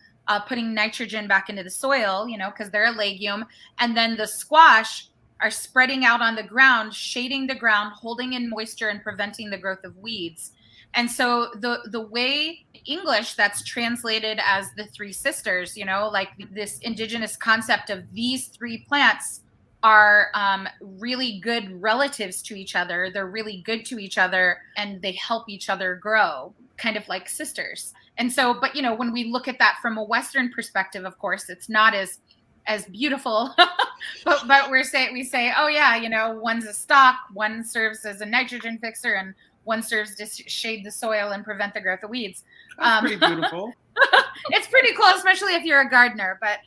putting nitrogen back into the soil, because they're a legume. And then the squash are spreading out on the ground, shading the ground, holding in moisture, and preventing the growth of weeds. And so the way English that's translated as the Three Sisters, like this indigenous concept of these three plants are really good relatives to each other. They're really good to each other and they help each other grow, kind of like sisters. And so, but when we look at that from a Western perspective, of course, it's not as beautiful, but we say, oh yeah, one's a stalk, one serves as a nitrogen fixer, and one serves to shade the soil and prevent the growth of weeds. That's pretty beautiful. It's pretty cool, especially if you're a gardener. But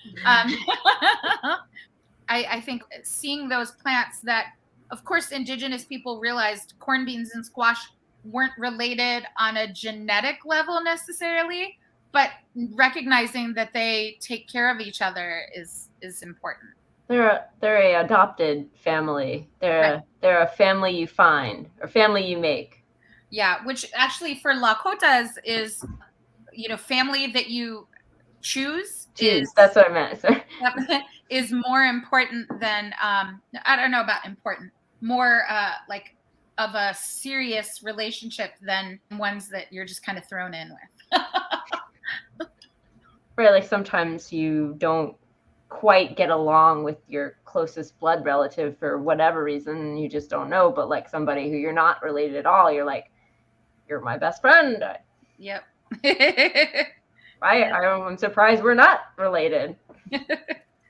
I think seeing those plants that, of course, indigenous people realized corn, beans, and squash weren't related on a genetic level necessarily, but recognizing that they take care of each other is important. They're a adopted family. They're a family you find or family you make. Yeah, which actually for Lakotas is, family that you choose. That's what I meant. Sorry. Is more important than, I don't know about important, more like of a serious relationship than ones that you're just kind of thrown in with. Right, like sometimes you don't quite get along with your closest blood relative for whatever reason, you just don't know, but like somebody who you're not related at all, you're like, you're my best friend. Yep. I'm surprised we're not related.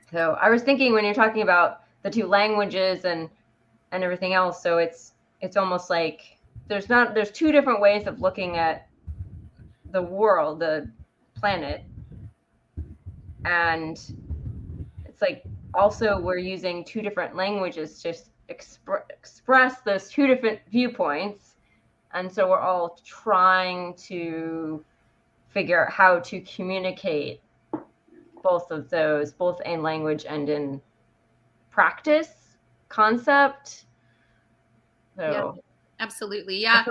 So I was thinking when you're talking about the two languages and everything else, so it's almost like there's two different ways of looking at the world, the planet, and it's like also we're using two different languages to express those two different viewpoints. And so we're all trying to figure out how to communicate both of those, both in language and in practice, concept. So. Yeah, absolutely. Yeah.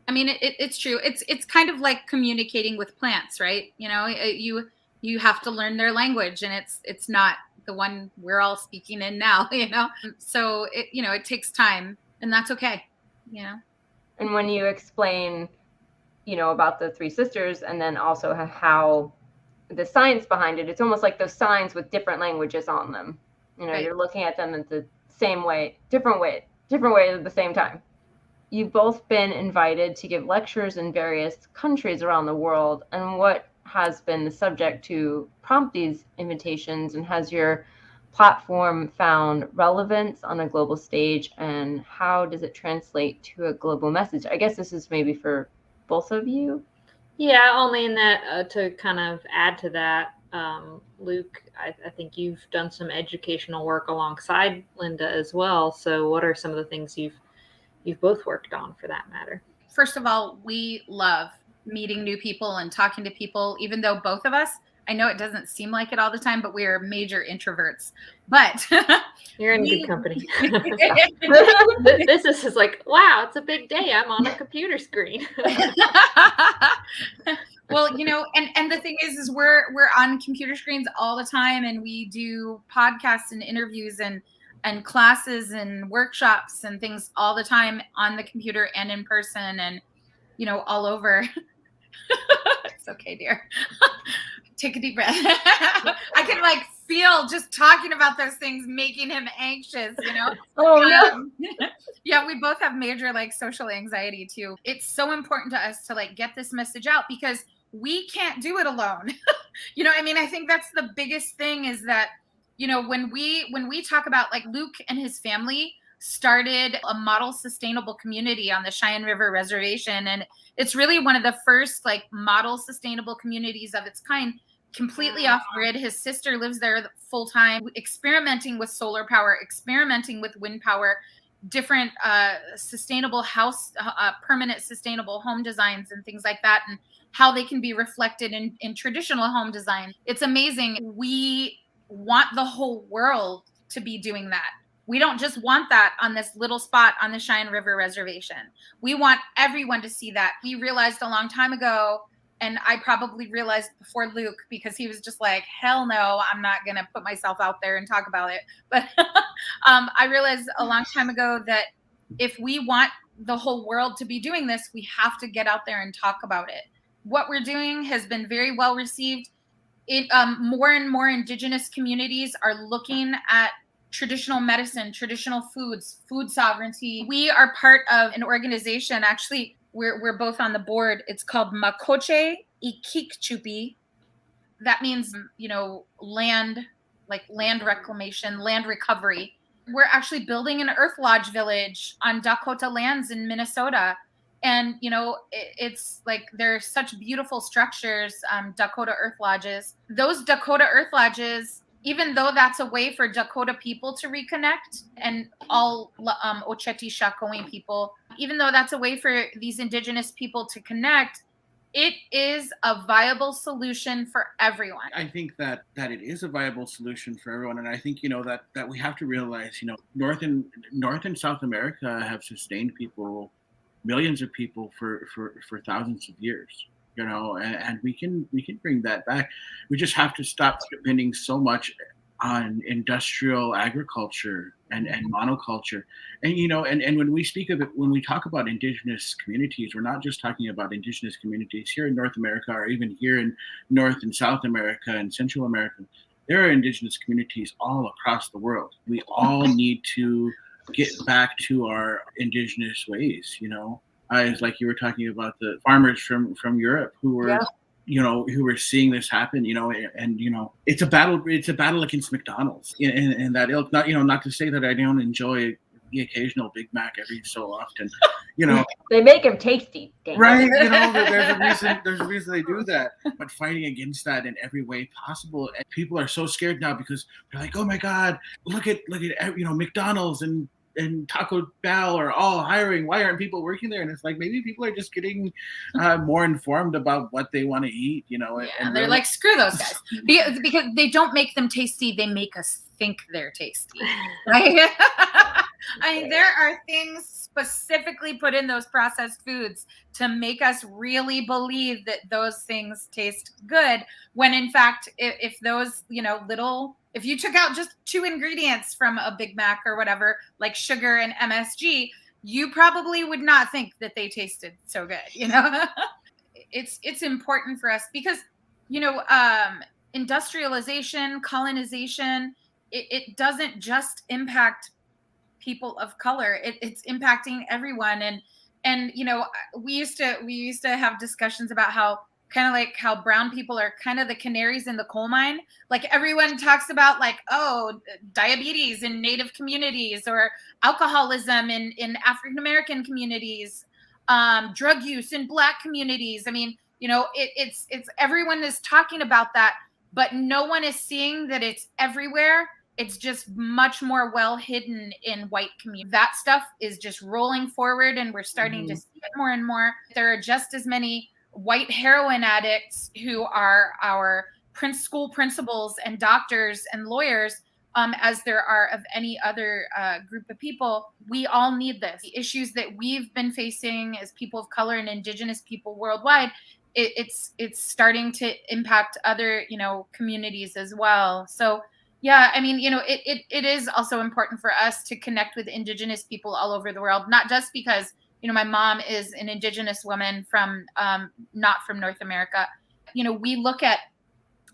I mean, it's true. It's kind of like communicating with plants, right? You have to learn their language, and it's not the one we're all speaking in now, So it takes time, and that's okay, And when you explain, about the Three Sisters, and then also how the science behind it, it's almost like those signs with different languages on them. Right. You're looking at them in the same way, different way at the same time. You've both been invited to give lectures in various countries around the world. And what has been the subject to prompt these invitations, and has your platform found relevance on a global stage, and how does it translate to a global message? I guess this is maybe for both of you. Yeah, only in that to kind of add to that, Luke, I think you've done some educational work alongside Linda as well. So what are some of the things you've both worked on, for that matter? First of all, we love meeting new people and talking to people, even though both of us, I know it doesn't seem like it all the time, but we are major introverts. But you're in good company. This is like, wow, it's a big day. I'm on a computer screen. Well, and the thing is we're on computer screens all the time, and we do podcasts and interviews and classes and workshops and things all the time on the computer and in person, and all over. It's okay, dear. Take a deep breath. I can like feel just talking about those things making him anxious, you know? Oh no. Yeah, we both have major like social anxiety too. It's so important to us to like get this message out because we can't do it alone. You know, I mean, I think that's the biggest thing is that, you know, when we talk about like Luke and his family started a model sustainable community on the Cheyenne River Reservation. And it's really one of the first like model sustainable communities of its kind, completely off grid. His sister lives there full time, experimenting with solar power, experimenting with wind power, different sustainable house, permanent sustainable home designs and things like that, and how they can be reflected in traditional home design. It's amazing. We want the whole world to be doing that. We don't just want that on this little spot on the Cheyenne River Reservation. We want everyone to see that. We realized a long time ago, and I probably realized before Luke, because he was just like, hell no, I'm not going to put myself out there and talk about it. But I realized a long time ago that if we want the whole world to be doing this, we have to get out there and talk about it. What we're doing has been very well received. More and more Indigenous communities are looking at traditional medicine, traditional foods, food sovereignty. We are part of an organization, actually, we're both on the board. It's called Makoche Ikikchupi. That means, you know, land, like land reclamation, land recovery. We're actually building an Earth Lodge village on Dakota lands in Minnesota. And, you know, it's like they're such beautiful structures, Dakota Earth Lodges. Those Dakota Earth Lodges, even though that's a way for Dakota people to reconnect and all Oceti Shakowin people, even though that's a way for these Indigenous people to connect, it is a viable solution for everyone. I think that it is a viable solution for everyone, and I think, you know, that we have to realize, you know, North and South America have sustained people, millions of people for thousands of years. You know, and we can bring that back. We just have to stop depending so much on industrial agriculture and monoculture. And, you know, and when we speak of it, when we talk about Indigenous communities, we're not just talking about Indigenous communities here in North America or even here in North and South America and Central America. There are Indigenous communities all across the world. We all need to get back to our Indigenous ways, you know. It's like you were talking about the farmers from Europe who were, you know, who were seeing this happen, you know, and you know, it's a battle against McDonald's and that ilk. Not, you know, not to say that I don't enjoy the occasional Big Mac every so often, you know. They make them tasty, right? You know, there's a reason they do that. But fighting against that in every way possible, and people are so scared now because they're like, oh my God, look at you know, McDonald's and Taco Bell are all hiring. Why aren't people working there? And it's like, maybe people are just getting more informed about what they want to eat, you know. And they're like, screw those guys. Because they don't make them tasty. They make us think they're tasty. Right? I mean, there are things specifically put in those processed foods to make us really believe that those things taste good. When in fact, if those, you know, if you took out just 2 ingredients from a Big Mac or whatever, like sugar and MSG, you probably would not think that they tasted so good, you know? It's important for us because, you know, industrialization, colonization, it doesn't just impact people of color. It's impacting everyone. And, you know, we used to have discussions about how kind of like how brown people are kind of the canaries in the coal mine. Like everyone talks about like, oh, diabetes in Native communities or alcoholism in African-American communities, drug use in Black communities. I mean, you know, it's everyone is talking about that, but no one is seeing that it's everywhere. It's just much more well hidden in white communities. That stuff is just rolling forward and we're starting to see it more and more. There are just as many white heroin addicts who are our school principals and doctors and lawyers as there are of any other group of people. We all need this. The issues that we've been facing as people of color and Indigenous people worldwide, it's starting to impact other, you know, communities as well. So yeah, I mean, you know, it is also important for us to connect with Indigenous people all over the world, not just because, you know, my mom is an Indigenous woman from not from North America. we look at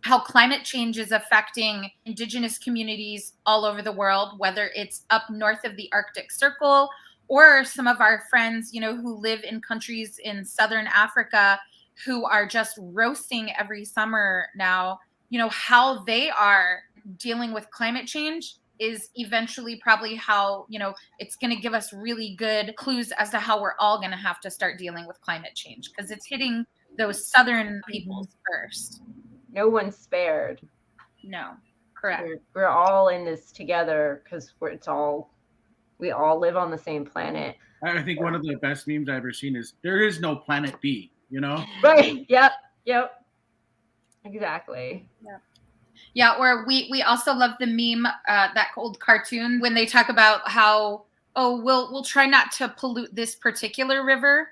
how climate change is affecting Indigenous communities all over the world, whether it's up north of the Arctic Circle or some of our friends, who live in countries in Southern Africa who are just roasting every summer now, how they are dealing with climate change is eventually probably how, it's going to give us really good clues as to how we're all going to have to start dealing with climate change, because it's hitting those Southern peoples first. No one's spared. No, correct. We're all in this together because we all live on the same planet. I think one of the best memes I've ever seen is there is no planet B, Right. Yep. Exactly. Yeah. Or we also love the meme, that old cartoon when they talk about how, we'll try not to pollute this particular river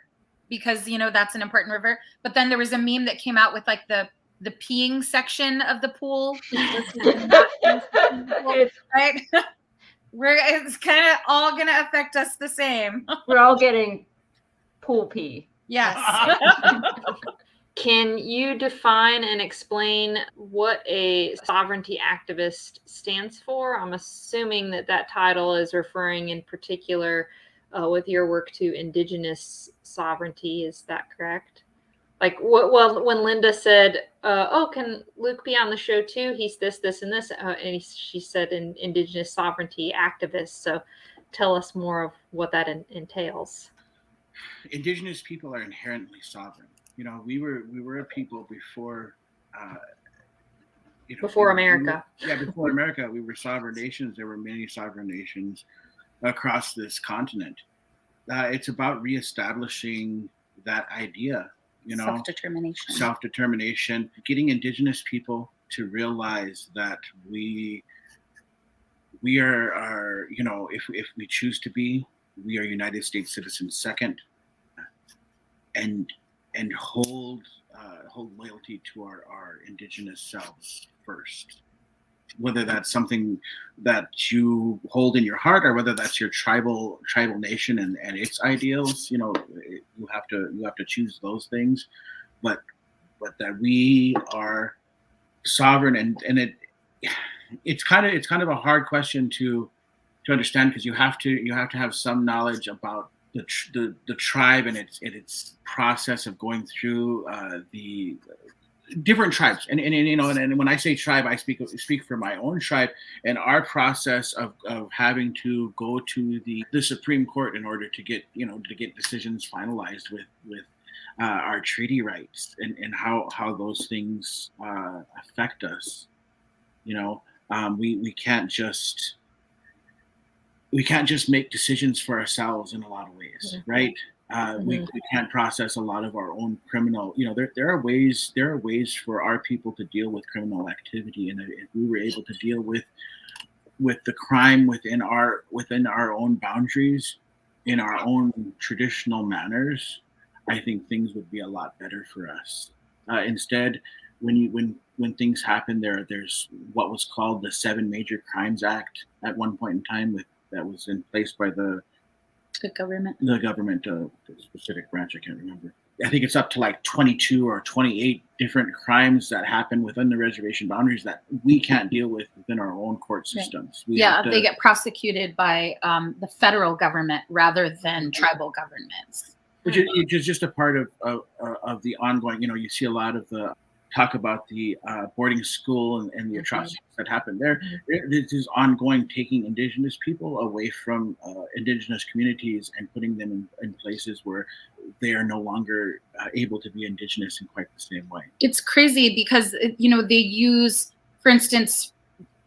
because, that's an important river. But then there was a meme that came out with like the peeing section of the pool. Right? It's kind of all going to affect us the same. We're all getting pool pee. Yes. Can you define and explain what a sovereignty activist stands for? I'm assuming that title is referring in particular with your work to Indigenous sovereignty. Is that correct? Like, when Linda said, can Luke be on the show too? He's this, and this. And she said Indigenous sovereignty activist. So tell us more of what that entails. Indigenous people are inherently sovereign. We were a people before, before America. Before America, we were sovereign nations. There were many sovereign nations across this continent. It's about reestablishing that idea, self-determination, getting Indigenous people to realize that we are, if we choose to be, we are United States citizens second, and hold loyalty to our Indigenous selves first. Whether that's something that you hold in your heart, or whether that's your tribal nation and its ideals, you have to choose those things. But that we are sovereign, and it's kind of a hard question to understand, because you have to have some knowledge about the tribe and its process of going through the different tribes, and when I say tribe, I speak for my own tribe and our process of having to go to the Supreme Court in order to get decisions finalized with our treaty rights, and how those things affect us. We can't just make decisions for ourselves in a lot of ways, right? We can't process a lot of our own criminal. There are ways for our people to deal with criminal activity, and if we were able to deal with the crime within our own boundaries, in our own traditional manners, I think things would be a lot better for us. Instead, when things happen, there's what was called the 7 Major Crimes Act at one point in time that was in place by the government, the specific branch, I can't remember. I think it's up to like 22 or 28 different crimes that happen within the reservation boundaries that we can't deal with within our own court systems. Right. They get prosecuted by the federal government rather than tribal governments. Which is just a part of the ongoing, you see a lot of the talk about the boarding school and the atrocities that happened there. This is ongoing, taking Indigenous people away from Indigenous communities and putting them in places where they are no longer able to be Indigenous in quite the same way. It's crazy because, they use, for instance,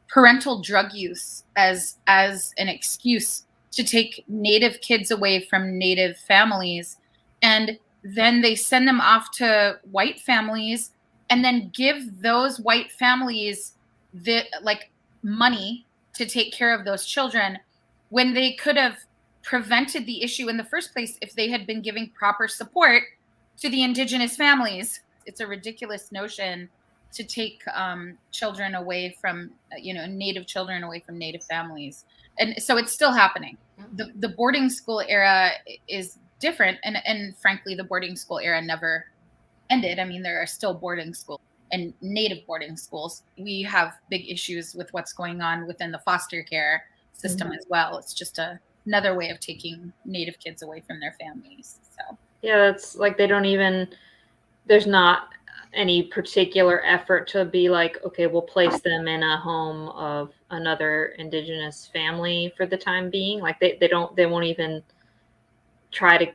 parental drug use as an excuse to take Native kids away from Native families. And then they send them off to white families and then give those white families money to take care of those children, when they could have prevented the issue in the first place if they had been giving proper support to the Indigenous families. It's a ridiculous notion to take children away from, Native children away from Native families. And so it's still happening. The boarding school era is different. And frankly, the boarding school era never ended. I mean, there are still boarding schools and native boarding schools. We have big issues with what's going on within the foster care system as well. It's just another way of taking native kids away from their families. So yeah, that's like there's not any particular effort to be like, okay, we'll place them in a home of another Indigenous family for the time being. Like they won't even try to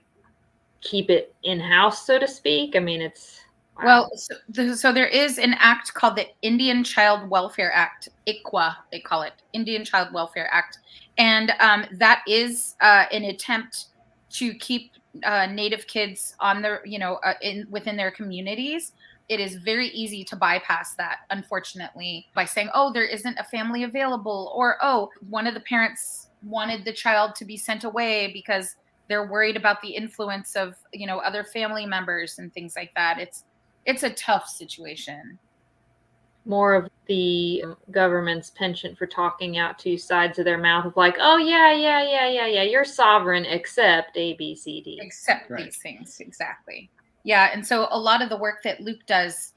keep it in-house, so to speak. I mean, it's wow. Well, so there is an act called the Indian Child Welfare Act, ICWA, they call it, Indian Child Welfare Act. And that is an attempt to keep Native kids on the, within their communities. It is very easy to bypass that, unfortunately, by saying, oh, there isn't a family available, or, oh, one of the parents wanted the child to be sent away because they're worried about the influence of, other family members and things like that. It's a tough situation. More of the government's penchant for talking out two sides of their mouth of like, oh, yeah, you're sovereign, except A, B, C, D. Except these things, exactly. Yeah, and so a lot of the work that Luke does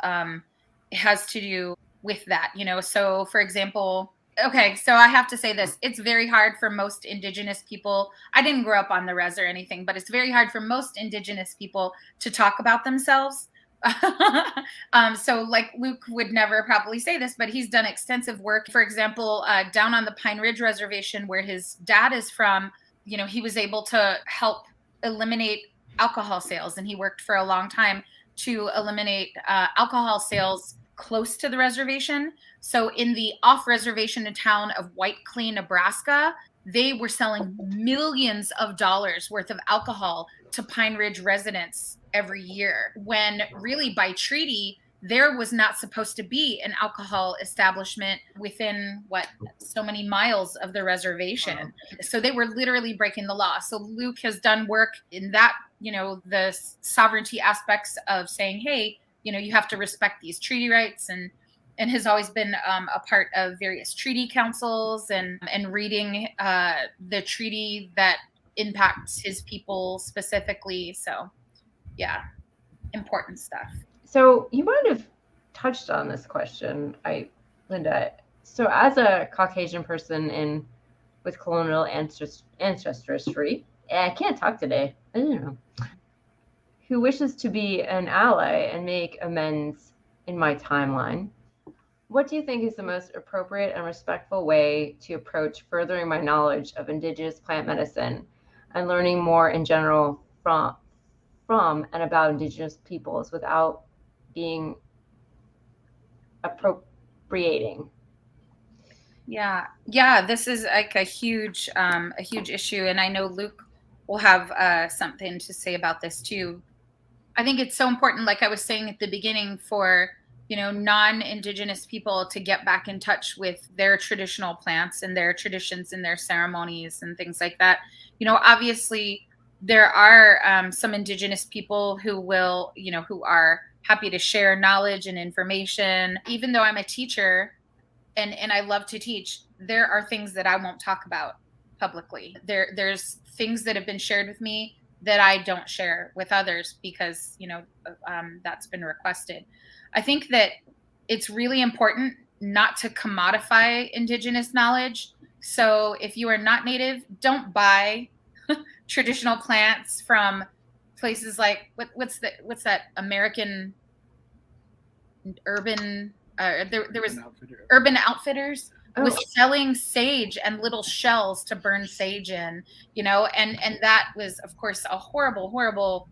has to do with that, So, for example, okay, so I have to say this. It's very hard for most Indigenous people. I didn't grow up on the res or anything, but it's very hard for most Indigenous people to talk about themselves. So like Luke would never probably say this, but he's done extensive work. For example, down on the Pine Ridge Reservation where his dad is from, he was able to help eliminate alcohol sales, and he worked for a long time to eliminate alcohol sales close to the reservation. So in the off-reservation town of White Clean, Nebraska, they were selling millions of dollars worth of alcohol to Pine Ridge residents every year, when really by treaty, there was not supposed to be an alcohol establishment within so many miles of the reservation. So they were literally breaking the law. So Luke has done work in that, the sovereignty aspects of saying, hey, you have to respect these treaty rights, and has always been a part of various treaty councils and reading the treaty that impacts his people specifically. So yeah, important stuff. So you might have touched on this question, Linda. So as a Caucasian person with colonial ancestry, I can't talk today. I don't know. Who wishes to be an ally and make amends in my timeline, what do you think is the most appropriate and respectful way to approach furthering my knowledge of Indigenous plant medicine and learning more in general from and about Indigenous peoples without being appropriating? Yeah, this is like a huge issue, and I know Luke will have something to say about this too. I think it's so important, like I was saying at the beginning, for non-Indigenous people to get back in touch with their traditional plants and their traditions and their ceremonies and things like that. Obviously there are some Indigenous people who will, who are happy to share knowledge and information. Even though I'm a teacher and I love to teach, there are things that I won't talk about publicly. There's things that have been shared with me that I don't share with others because, that's been requested. I think that it's really important not to commodify Indigenous knowledge. So if you are not Native, don't buy traditional plants from places like what's that American urban there was Urban Outfitters was selling sage and little shells to burn sage in, and that was of course a horrible,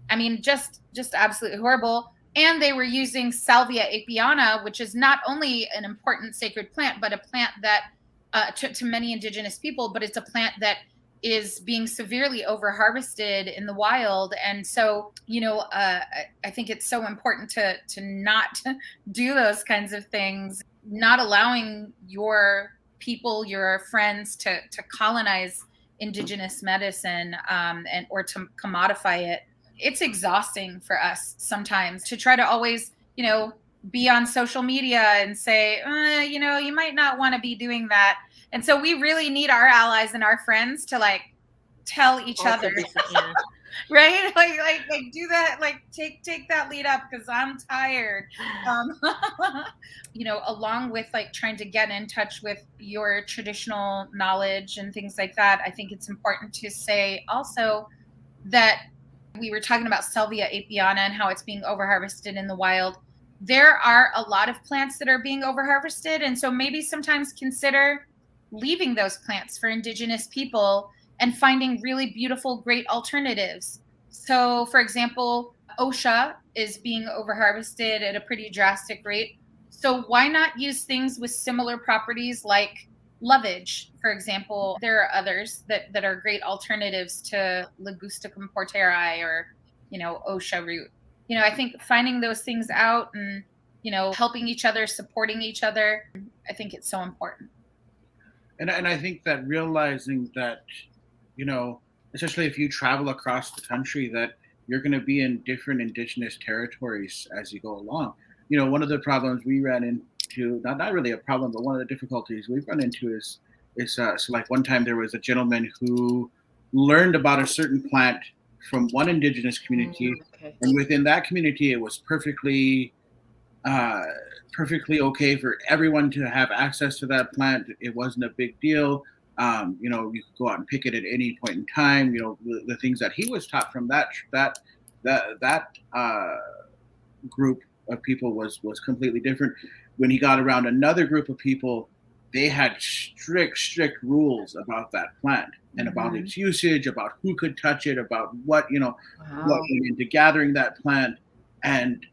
I mean, just absolutely horrible. And they were using Salvia apiana, which is not only an important sacred plant, but a plant that to many Indigenous people, but it's a plant that is being severely over-harvested in the wild. And so, I think it's so important to not do those kinds of things, not allowing your people, your friends to colonize Indigenous medicine or to commodify it. It's exhausting for us sometimes to try to always, be on social media and say, you might not want to be doing that. And so we really need our allies and our friends to tell each other. Right? Like do that, like take that lead up because I'm tired. Along with like trying to get in touch with your traditional knowledge and things like that, I think it's important to say also that we were talking about Salvia apiana and how it's being overharvested in the wild. There are a lot of plants that are being overharvested, and so maybe sometimes consider leaving those plants for Indigenous people and finding really beautiful, great alternatives. So, for example, OSHA is being overharvested at a pretty drastic rate. So why not use things with similar properties like lovage, for example? There are others that are great alternatives to Ligusticum porteri or, OSHA root. I think finding those things out and, helping each other, supporting each other, I think it's so important. And I think that realizing that, especially if you travel across the country, that you're going to be in different Indigenous territories as you go along. One of the problems we ran into, not really a problem, but one of the difficulties we've run into is so like one time there was a gentleman who learned about a certain plant from one Indigenous community, and within that community, it was perfectly okay for everyone to have access to that plant. It wasn't a big deal. You could go out and pick it at any point in time. The things that he was taught from that group of people was completely different. When he got around another group of people, they had strict rules about that plant and about its usage, about who could touch it, about what what went into gathering that plant, and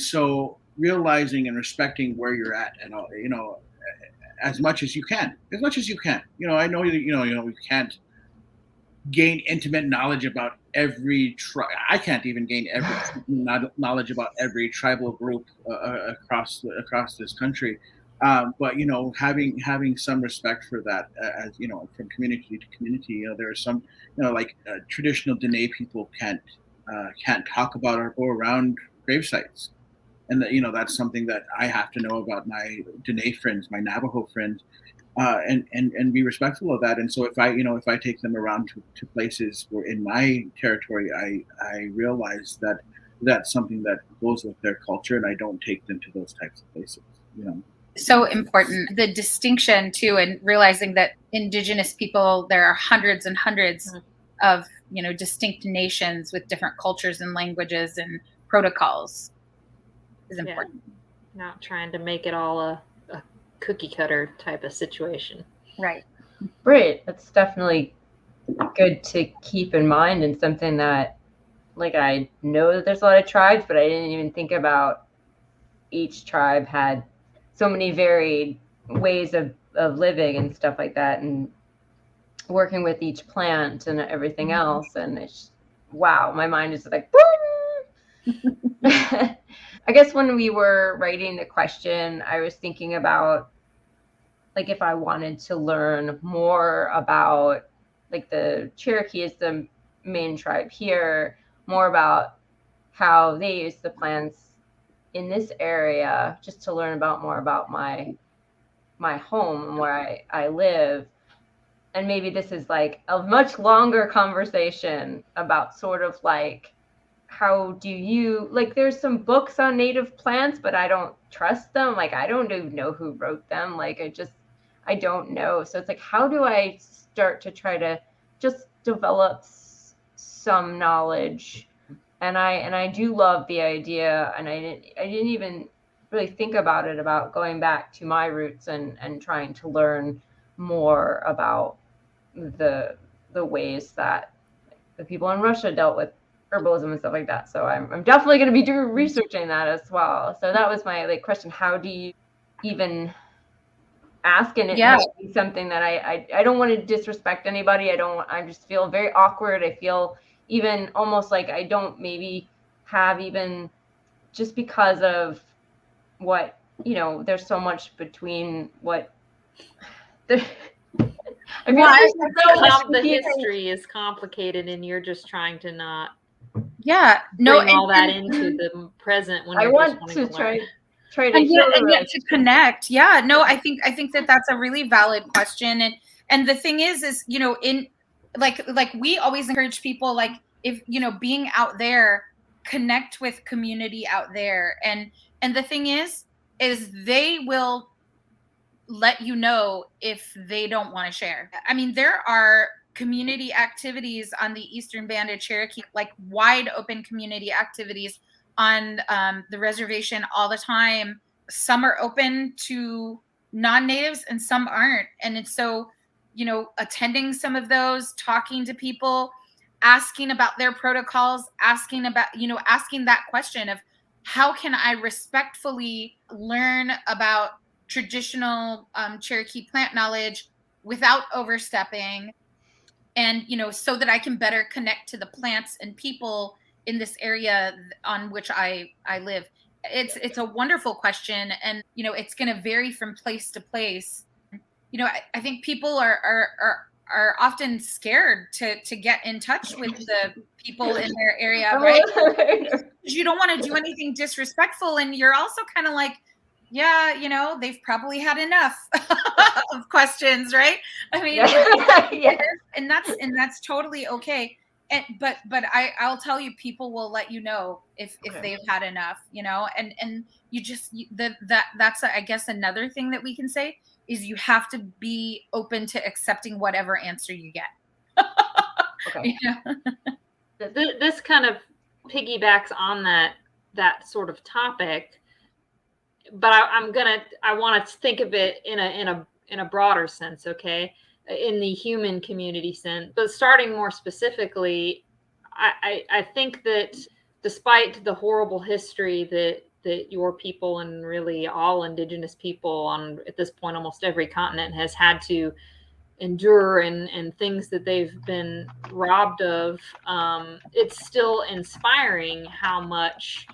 so realizing and respecting where you're at, and as much as you can. I know that you can't gain intimate knowledge about every I can't even gain every knowledge about every tribal group across this country. But having some respect for that, as from community to community. There are some like traditional Dene people can't talk about or go around grave sites, and that's something that I have to know about my Dene friends, my Navajo friends, and be respectful of that. And so if I take them around to places where in my territory, I realize that that's something that goes with their culture, and I don't take them to those types of places. So important, the distinction too, and realizing that Indigenous people, there are hundreds and hundreds of distinct nations with different cultures and languages and protocols is important. Not trying to make it all a cookie cutter type of situation. Right. That's definitely good to keep in mind, and something that, like, I know that there's a lot of tribes, but I didn't even think about each tribe had so many varied ways of living and stuff like that, and working with each plant and everything else. And it's, wow, my mind is like, I guess when we were writing the question, I was thinking about, like, if I wanted to learn more about, like, the Cherokee is the main tribe here, more about how they use the plants in this area, just to learn more about my home and where I live. And maybe this is like a much longer conversation about sort of like, how do you, like, there's some books on native plants, but I don't trust them. Like, I don't even know who wrote them. Like, I don't know. So it's like, how do I start to try to just develop some knowledge? And I do love the idea, and I didn't even really think about it, about going back to my roots and trying to learn more about the ways that the people in Russia dealt with herbalism and stuff like that. So I'm definitely going to be researching that as well. So that was my question. How do you even ask? And it might be something that I don't want to disrespect anybody. I just feel very awkward. I feel even almost like I don't maybe have, even just because of what, there's so much between what the the history is complicated, and you're just trying to not bring all that into the present when I you're want just to try to yet to connect. I think that's a really valid question. And the thing is in like we always encourage people, like, if, being out there, connect with community out there. And the thing is they will let you know if they don't want to share. I mean, there are community activities on the Eastern Band of Cherokee, like wide open community activities on the reservation all the time. Some are open to non-natives and some aren't. And it's so, attending some of those, talking to people, asking about their protocols, asking that question of how can I respectfully learn about traditional Cherokee plant knowledge without overstepping, and so that I can better connect to the plants and people in this area on which I live. It's a wonderful question, and it's going to vary from place to place. I think people are often scared to get in touch with the people in their area, right? You don't want to do anything disrespectful, and you're also kind of like, yeah, they've probably had enough of questions, right? I mean, yeah. and that's totally okay. But I'll tell you, people will let you know if they've had enough, and that's I guess another thing that we can say is you have to be open to accepting whatever answer you get. Okay. This kind of piggybacks on that sort of topic, but I want to think of it in a broader sense, okay, in the human community sense. But starting more specifically, I think that despite the horrible history that your people and really all Indigenous people on, at this point, almost every continent has had to endure, and things that they've been robbed of, it's still inspiring how much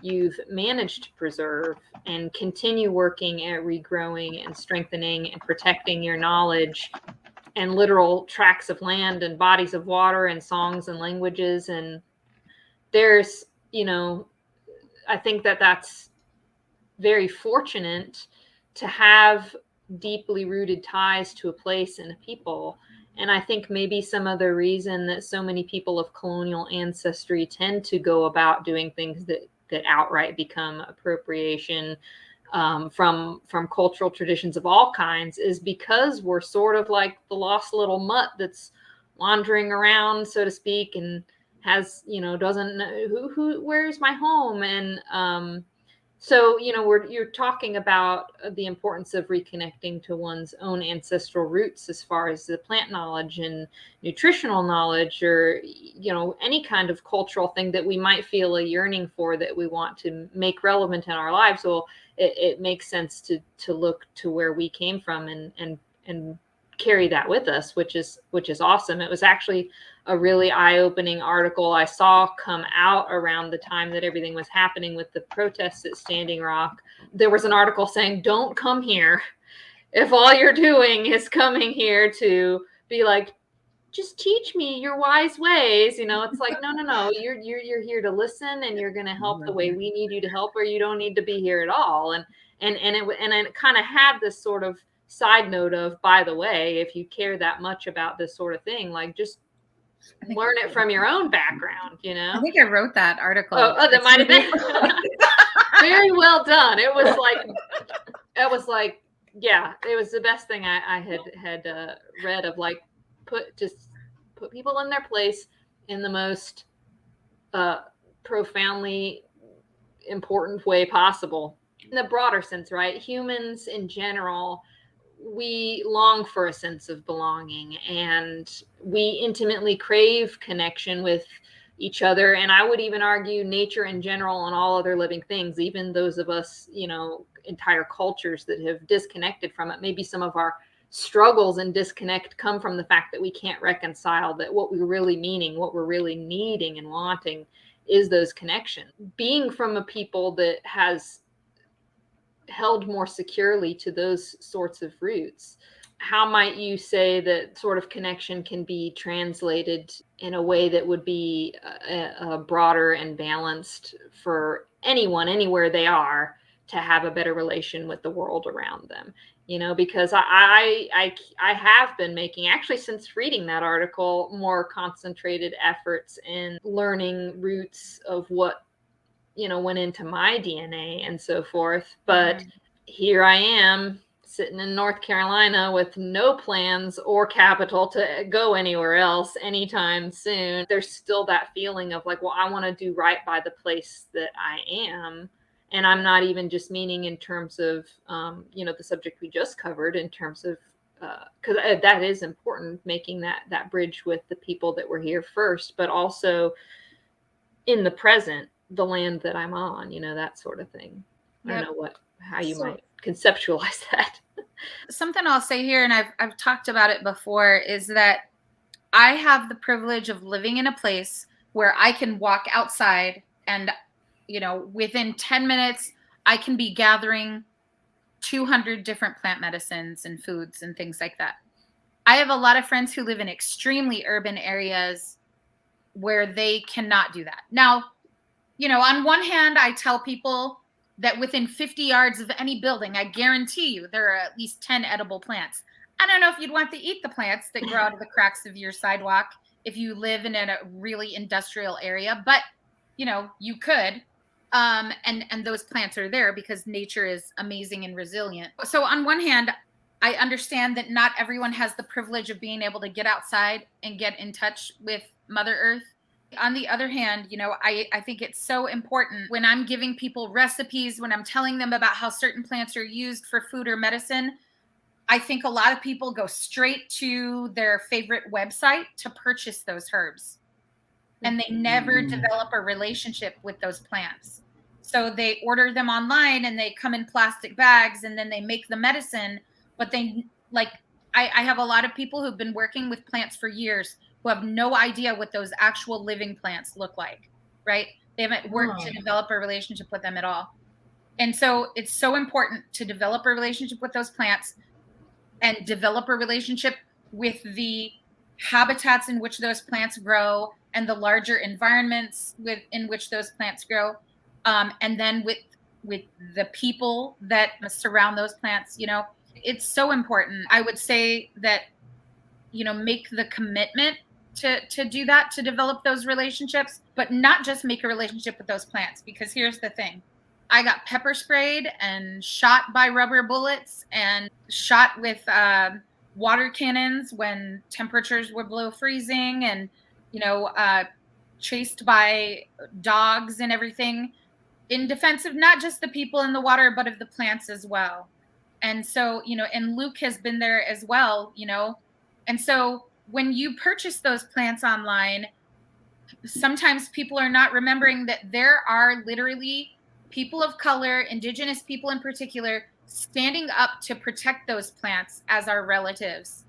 you've managed to preserve and continue working at regrowing and strengthening and protecting your knowledge and literal tracts of land and bodies of water and songs and languages. And there's, I think that that's very fortunate to have deeply rooted ties to a place and a people. And I think maybe some of the reason that so many people of colonial ancestry tend to go about doing things that outright become appropriation from cultural traditions of all kinds is because we're sort of like the lost little mutt that's wandering around, so to speak, and has, doesn't know who where's my home. And so, you're talking about the importance of reconnecting to one's own ancestral roots as far as the plant knowledge and nutritional knowledge, or, any kind of cultural thing that we might feel a yearning for that we want to make relevant in our lives. Well, it makes sense to look to where we came from and carry that with us, which is awesome. It was actually a really eye-opening article I saw come out around the time that everything was happening with the protests at Standing Rock. There was an article saying, don't come here if all you're doing is coming here to be like, just teach me your wise ways. It's like, no, you're here to listen, and you're going to help the way we need you to help, or you don't need to be here at all. And it kind of had this sort of side note of, by the way, if you care that much about this sort of thing, like, just learn it from your own background. I think I wrote that article. Oh, that might have been very well done. It was like, yeah, it was the best thing I had read of, like, put people in their place in the most profoundly important way possible. In the broader sense, right? Humans in general, we long for a sense of belonging, and we intimately crave connection with each other. And I would even argue nature in general and all other living things, even those of us, entire cultures that have disconnected from it. Maybe some of our struggles and disconnect come from the fact that we can't reconcile that what we're really meaning, what we're really needing and wanting is those connections. Being from a people that has held more securely to those sorts of roots, how might you say that sort of connection can be translated in a way that would be a broader and balanced for anyone, anywhere they are, to have a better relation with the world around them? because I have been making, actually since reading that article, more concentrated efforts in learning roots of what, went into my DNA and so forth. But here I am sitting in North Carolina with no plans or capital to go anywhere else anytime soon. There's still that feeling of like, well, I want to do right by the place that I am. And I'm not even just meaning in terms of, the subject we just covered, in terms of, because that is important, making that bridge with the people that were here first, but also in the present, the land that I'm on, that sort of thing. Yep. I don't know how you might conceptualize that. Something I'll say here, and I've talked about it before, is that I have the privilege of living in a place where I can walk outside and, within 10 minutes, I can be gathering 200 different plant medicines and foods and things like that. I have a lot of friends who live in extremely urban areas where they cannot do that. Now, on one hand, I tell people that within 50 yards of any building, I guarantee you there are at least 10 edible plants. I don't know if you'd want to eat the plants that grow out of the cracks of your sidewalk if you live in a really industrial area, but you could. And those plants are there because nature is amazing and resilient. So on one hand, I understand that not everyone has the privilege of being able to get outside and get in touch with Mother Earth. On the other hand, I think it's so important when I'm giving people recipes, when I'm telling them about how certain plants are used for food or medicine. I think a lot of people go straight to their favorite website to purchase those herbs, and they never develop a relationship with those plants. So they order them online and they come in plastic bags, and then they make the medicine. But I have a lot of people who've been working with plants for years who have no idea what those actual living plants look like, right? They haven't worked to develop a relationship with them at all. And so it's so important to develop a relationship with those plants and develop a relationship with the habitats in which those plants grow and the larger environments in which those plants grow. And then with the people that surround those plants, it's so important. I would say that, make the commitment to do that, to develop those relationships, but not just make a relationship with those plants. Because here's the thing. I got pepper sprayed and shot by rubber bullets and shot with water cannons when temperatures were below freezing, and, chased by dogs and everything, in defense of not just the people in the water, but of the plants as well. And so, and Luke has been there as well, and so when you purchase those plants online, sometimes people are not remembering that there are literally people of color, Indigenous people in particular, standing up to protect those plants as our relatives.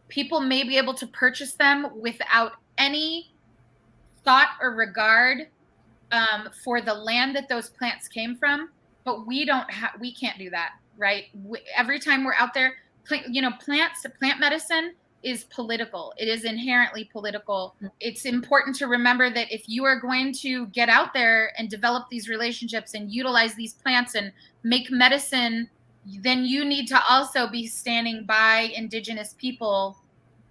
People may be able to purchase them without any thought or regard for the land that those plants came from, but we can't do that, right? Every time we're out there, plant medicine is political. It is inherently political. It's important to remember that if you are going to get out there and develop these relationships and utilize these plants and make medicine, then you need to also be standing by Indigenous people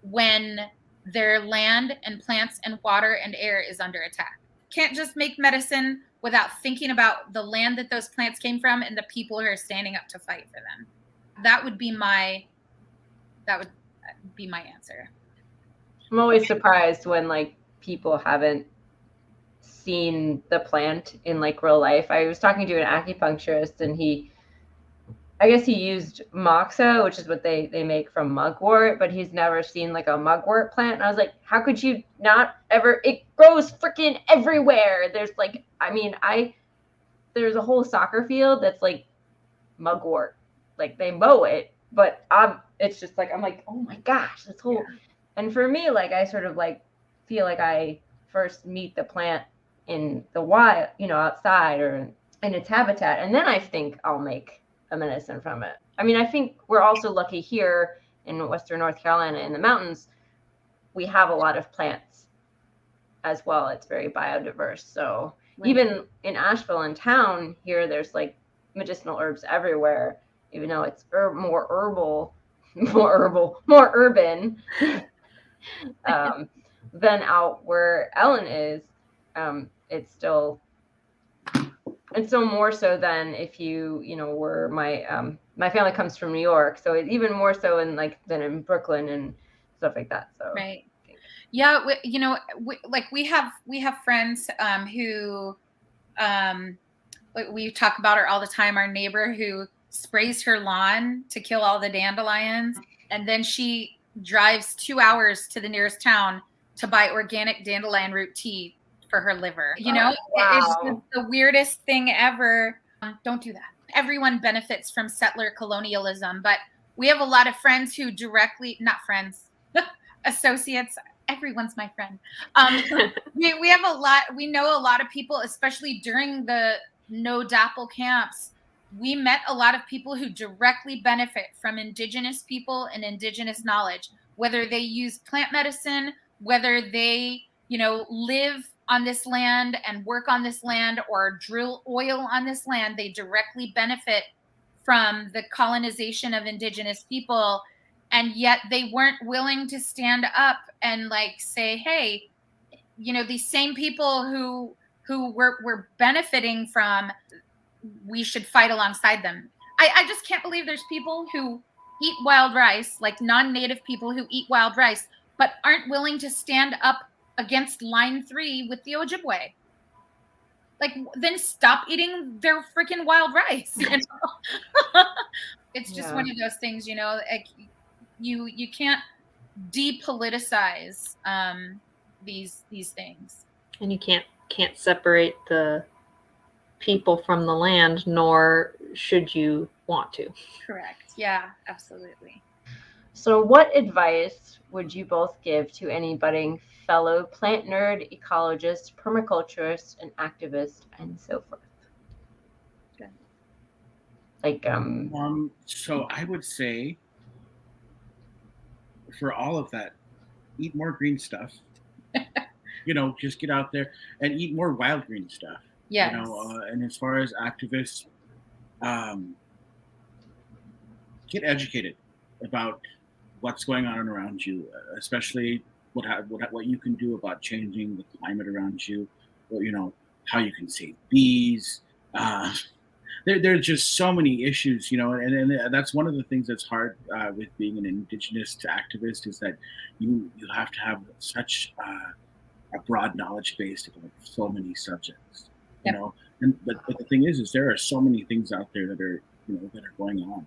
when their land and plants and water and air is under attack. Can't just make medicine without thinking about the land that those plants came from and the people who are standing up to fight for them. That would be my answer. I'm always surprised when people haven't seen the plant in real life. I was talking to an acupuncturist, and I guess he used moxa, which is what they make from mugwort, but he's never seen a mugwort plant. And I was like, how could you not ever? It grows freaking everywhere. There's there's a whole soccer field that's mugwort. They mow it, but it's just I'm like, oh my gosh, this whole. Yeah. And for me, I sort of feel I first meet the plant in the wild, outside or in its habitat, and then I think I'll make a medicine from it. I mean, I think we're also lucky here in Western North Carolina in the mountains. We have a lot of plants as well. It's very biodiverse. So right. Even in Asheville in town here, there's medicinal herbs everywhere. even though it's more urban than out where Ellen is. It's still more so than if you were my family comes from New York, so it's even more so than in Brooklyn and stuff like that. So right. Yeah, we have friends who we talk about her all the time. Our neighbor who sprays her lawn to kill all the dandelions, and then she drives 2 hours to the nearest town to buy organic dandelion root tea for her liver. Wow. It's just the weirdest thing ever. Don't do that. Everyone benefits from settler colonialism, but we have a lot of friends who not friends, associates. Everyone's my friend. We have we know a lot of people, especially during the no DAPL camps. We met a lot of people who directly benefit from Indigenous people and Indigenous knowledge, whether they use plant medicine, whether they, live on this land and work on this land or drill oil on this land. They directly benefit from the colonization of Indigenous people. And yet they weren't willing to stand up and say, hey, these same people who we're benefiting from, we should fight alongside them. I just can't believe there's people who eat wild rice, like non-native people who eat wild rice, but aren't willing to stand up against line 3 with the Ojibwe. Then stop eating their freaking wild rice. It's just one of those things, you can't depoliticize these things, and you can't separate the people from the land, nor should you want to. Correct. Yeah, absolutely. So what advice would you both give to any budding fellow plant nerd, ecologist, permaculturist, and activist, and so forth? Good. So I would say, for all of that, eat more green stuff. Just get out there and eat more wild green stuff. Yes. And as far as activists, get educated about what's going on around you, especially what you can do about changing the climate around you, or, how you can save bees. There are just so many issues, and that's one of the things that's hard with being an Indigenous activist, is that you have to have such a broad knowledge base about so many subjects, but the thing is there are so many things out there that are going on,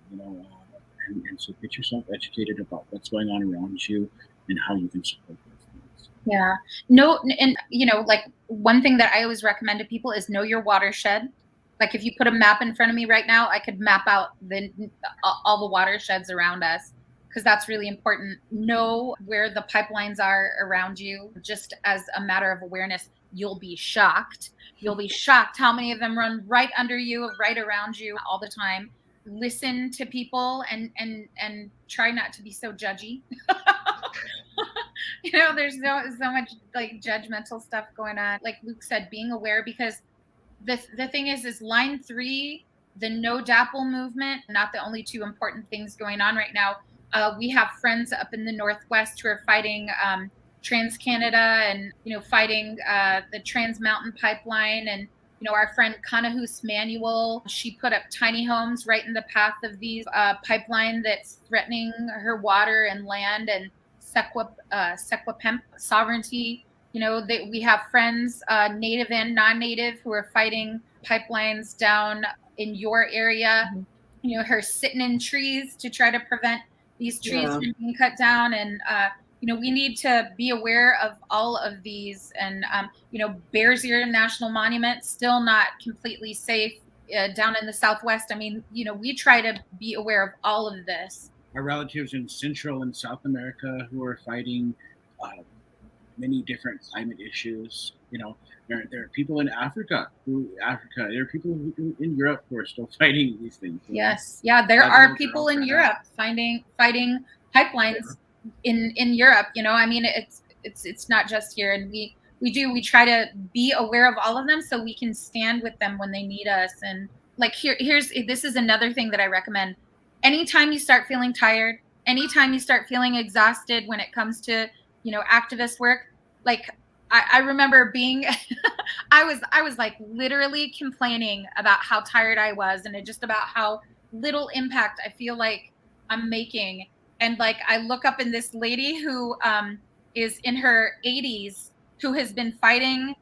and so get yourself educated about what's going on around you and how you can support those things. Yeah. No, and one thing that I always recommend to people is know your watershed. If you put a map in front of me right now, I could map out all the watersheds around us, because that's really important. Know where the pipelines are around you, just as a matter of awareness. You'll be shocked. You'll be shocked how many of them run right under you, right around you all the time. Listen to people and try not to be so judgy. There's so much judgmental stuff going on. Like Luke said, being aware, because the thing is line 3, the no DAPL movement, not the only 2 important things going on right now. We have friends up in the Northwest who are fighting Trans-Canada and, fighting the Trans Mountain Pipeline. And, our friend Kanahus Manuel, she put up tiny homes right in the path of these pipeline that's threatening her water and land and Secwepemc sovereignty. We have friends, native and non-native, who are fighting pipelines down in your area. Mm-hmm. Her sitting in trees to try to prevent these trees from being cut down. And, we need to be aware of all of these. And, Bears Ear National Monument, still not completely safe down in the Southwest. We try to be aware of all of this. Our relatives in Central and South America who are fighting many different climate issues. There are people in Africa. There are people in Europe who are still fighting these things. Yes, yeah, there are people in Europe fighting pipelines in Europe. It's not just here, and we try to be aware of all of them so we can stand with them when they need us. And this is another thing that I recommend. anytime you start feeling tired, anytime you start feeling exhausted when it comes to, activist work, like I remember being, I was like literally complaining about how tired I was and just about how little impact I feel like I'm making. And like, I look up in this lady who is in her 80s, who has been fighting.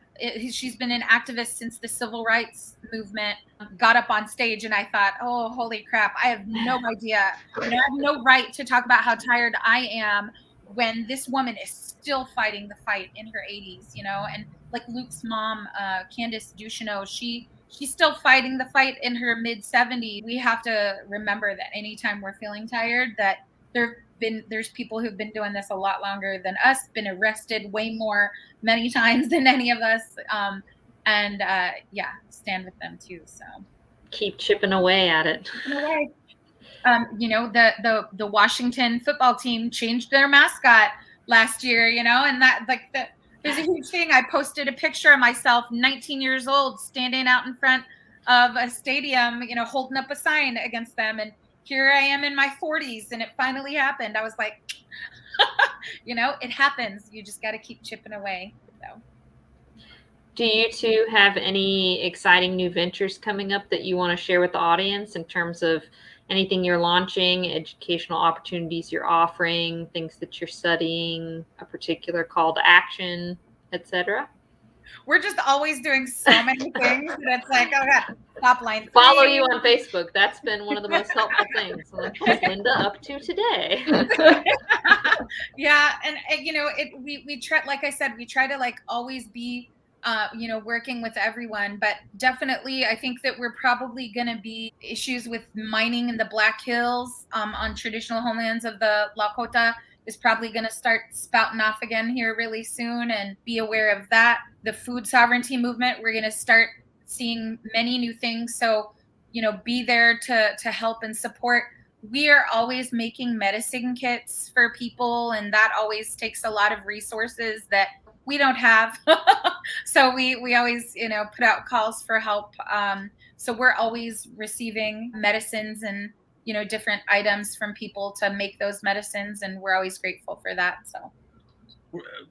She's been an activist since the civil rights movement, got up on stage, and I thought, oh, holy crap, I have no idea. I have no right to talk about how tired I am when this woman is still fighting the fight in her 80s, and like Luke's mom, Candace Ducheneau, she's still fighting the fight in her mid 70s. We have to remember that anytime we're feeling tired, that there's people who've been doing this a lot longer than us, been arrested way more many times than any of us, and stand with them too. So keep chipping away at it. The Washington football team changed their mascot last year, and that there's a huge thing. I posted a picture of myself, 19 years old, standing out in front of a stadium, holding up a sign against them. And here I am in my 40s, and it finally happened. I was like, it happens. You just got to keep chipping away. So. Do you two have any exciting new ventures coming up that you want to share with the audience in terms of anything you're launching, educational opportunities you're offering, things that you're studying, a particular call to action, etc.? We're just always doing so many things that it's like, oh God, top line. Follow you on Facebook. That's been one of the most helpful things. What's Linda up to today? Yeah, and we try, like I said, we try to like always be working with everyone, but definitely I think that we're probably going to be issues with mining in the Black Hills on traditional homelands of the Lakota is probably going to start spouting off again here really soon, and be aware of that. The food sovereignty movement, we're going to start seeing many new things. So, be there to help and support. We are always making medicine kits for people, and that always takes a lot of resources that we don't have. So we always, put out calls for help. So we're always receiving medicines and, different items from people to make those medicines. And we're always grateful for that. So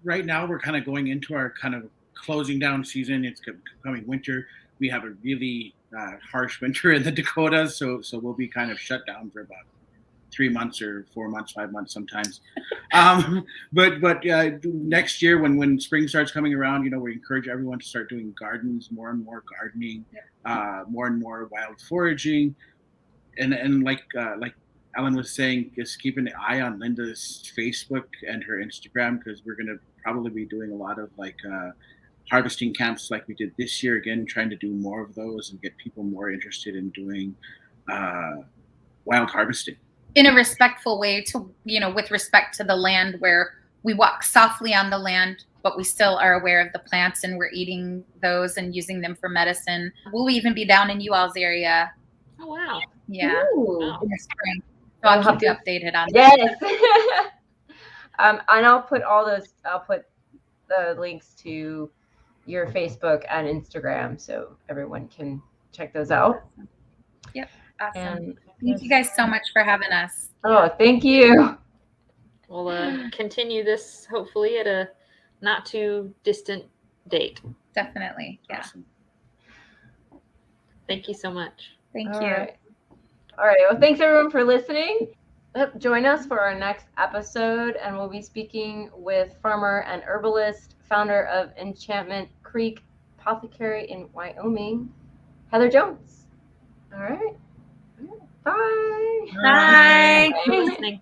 right now we're kind of going into our kind of closing down season. It's coming winter. We have a really harsh winter in the Dakotas. So we'll be kind of shut down for about 3 months or 4 months, 5 months sometimes. But next year when spring starts coming around, we encourage everyone to start doing gardens, more and more gardening, more and more wild foraging. And like Ellen was saying, just keep an eye on Linda's Facebook and her Instagram, because we're going to probably be doing a lot of harvesting camps like we did this year, again, trying to do more of those and get people more interested in doing wild harvesting. In a respectful way, to with respect to the land, where we walk softly on the land, but we still are aware of the plants and we're eating those and using them for medicine. We'll even be down in you all's area. Oh, wow. Yeah. Wow. In the spring. So I'll keep you updated on that. Yes. And I'll put the links to your Facebook and Instagram so everyone can check those out. Yep. Awesome. And thank you guys so much for having us. Oh, thank you. We'll continue this hopefully at a not too distant date. Definitely. Yeah. Awesome. Thank you so much. Thank you. All right. Well, thanks everyone for listening. Join us for our next episode, and we'll be speaking with farmer and herbalist, founder of Enchantment Creek Apothecary in Wyoming, Heather Jones. All right. Bye. Bye. Thanks for listening.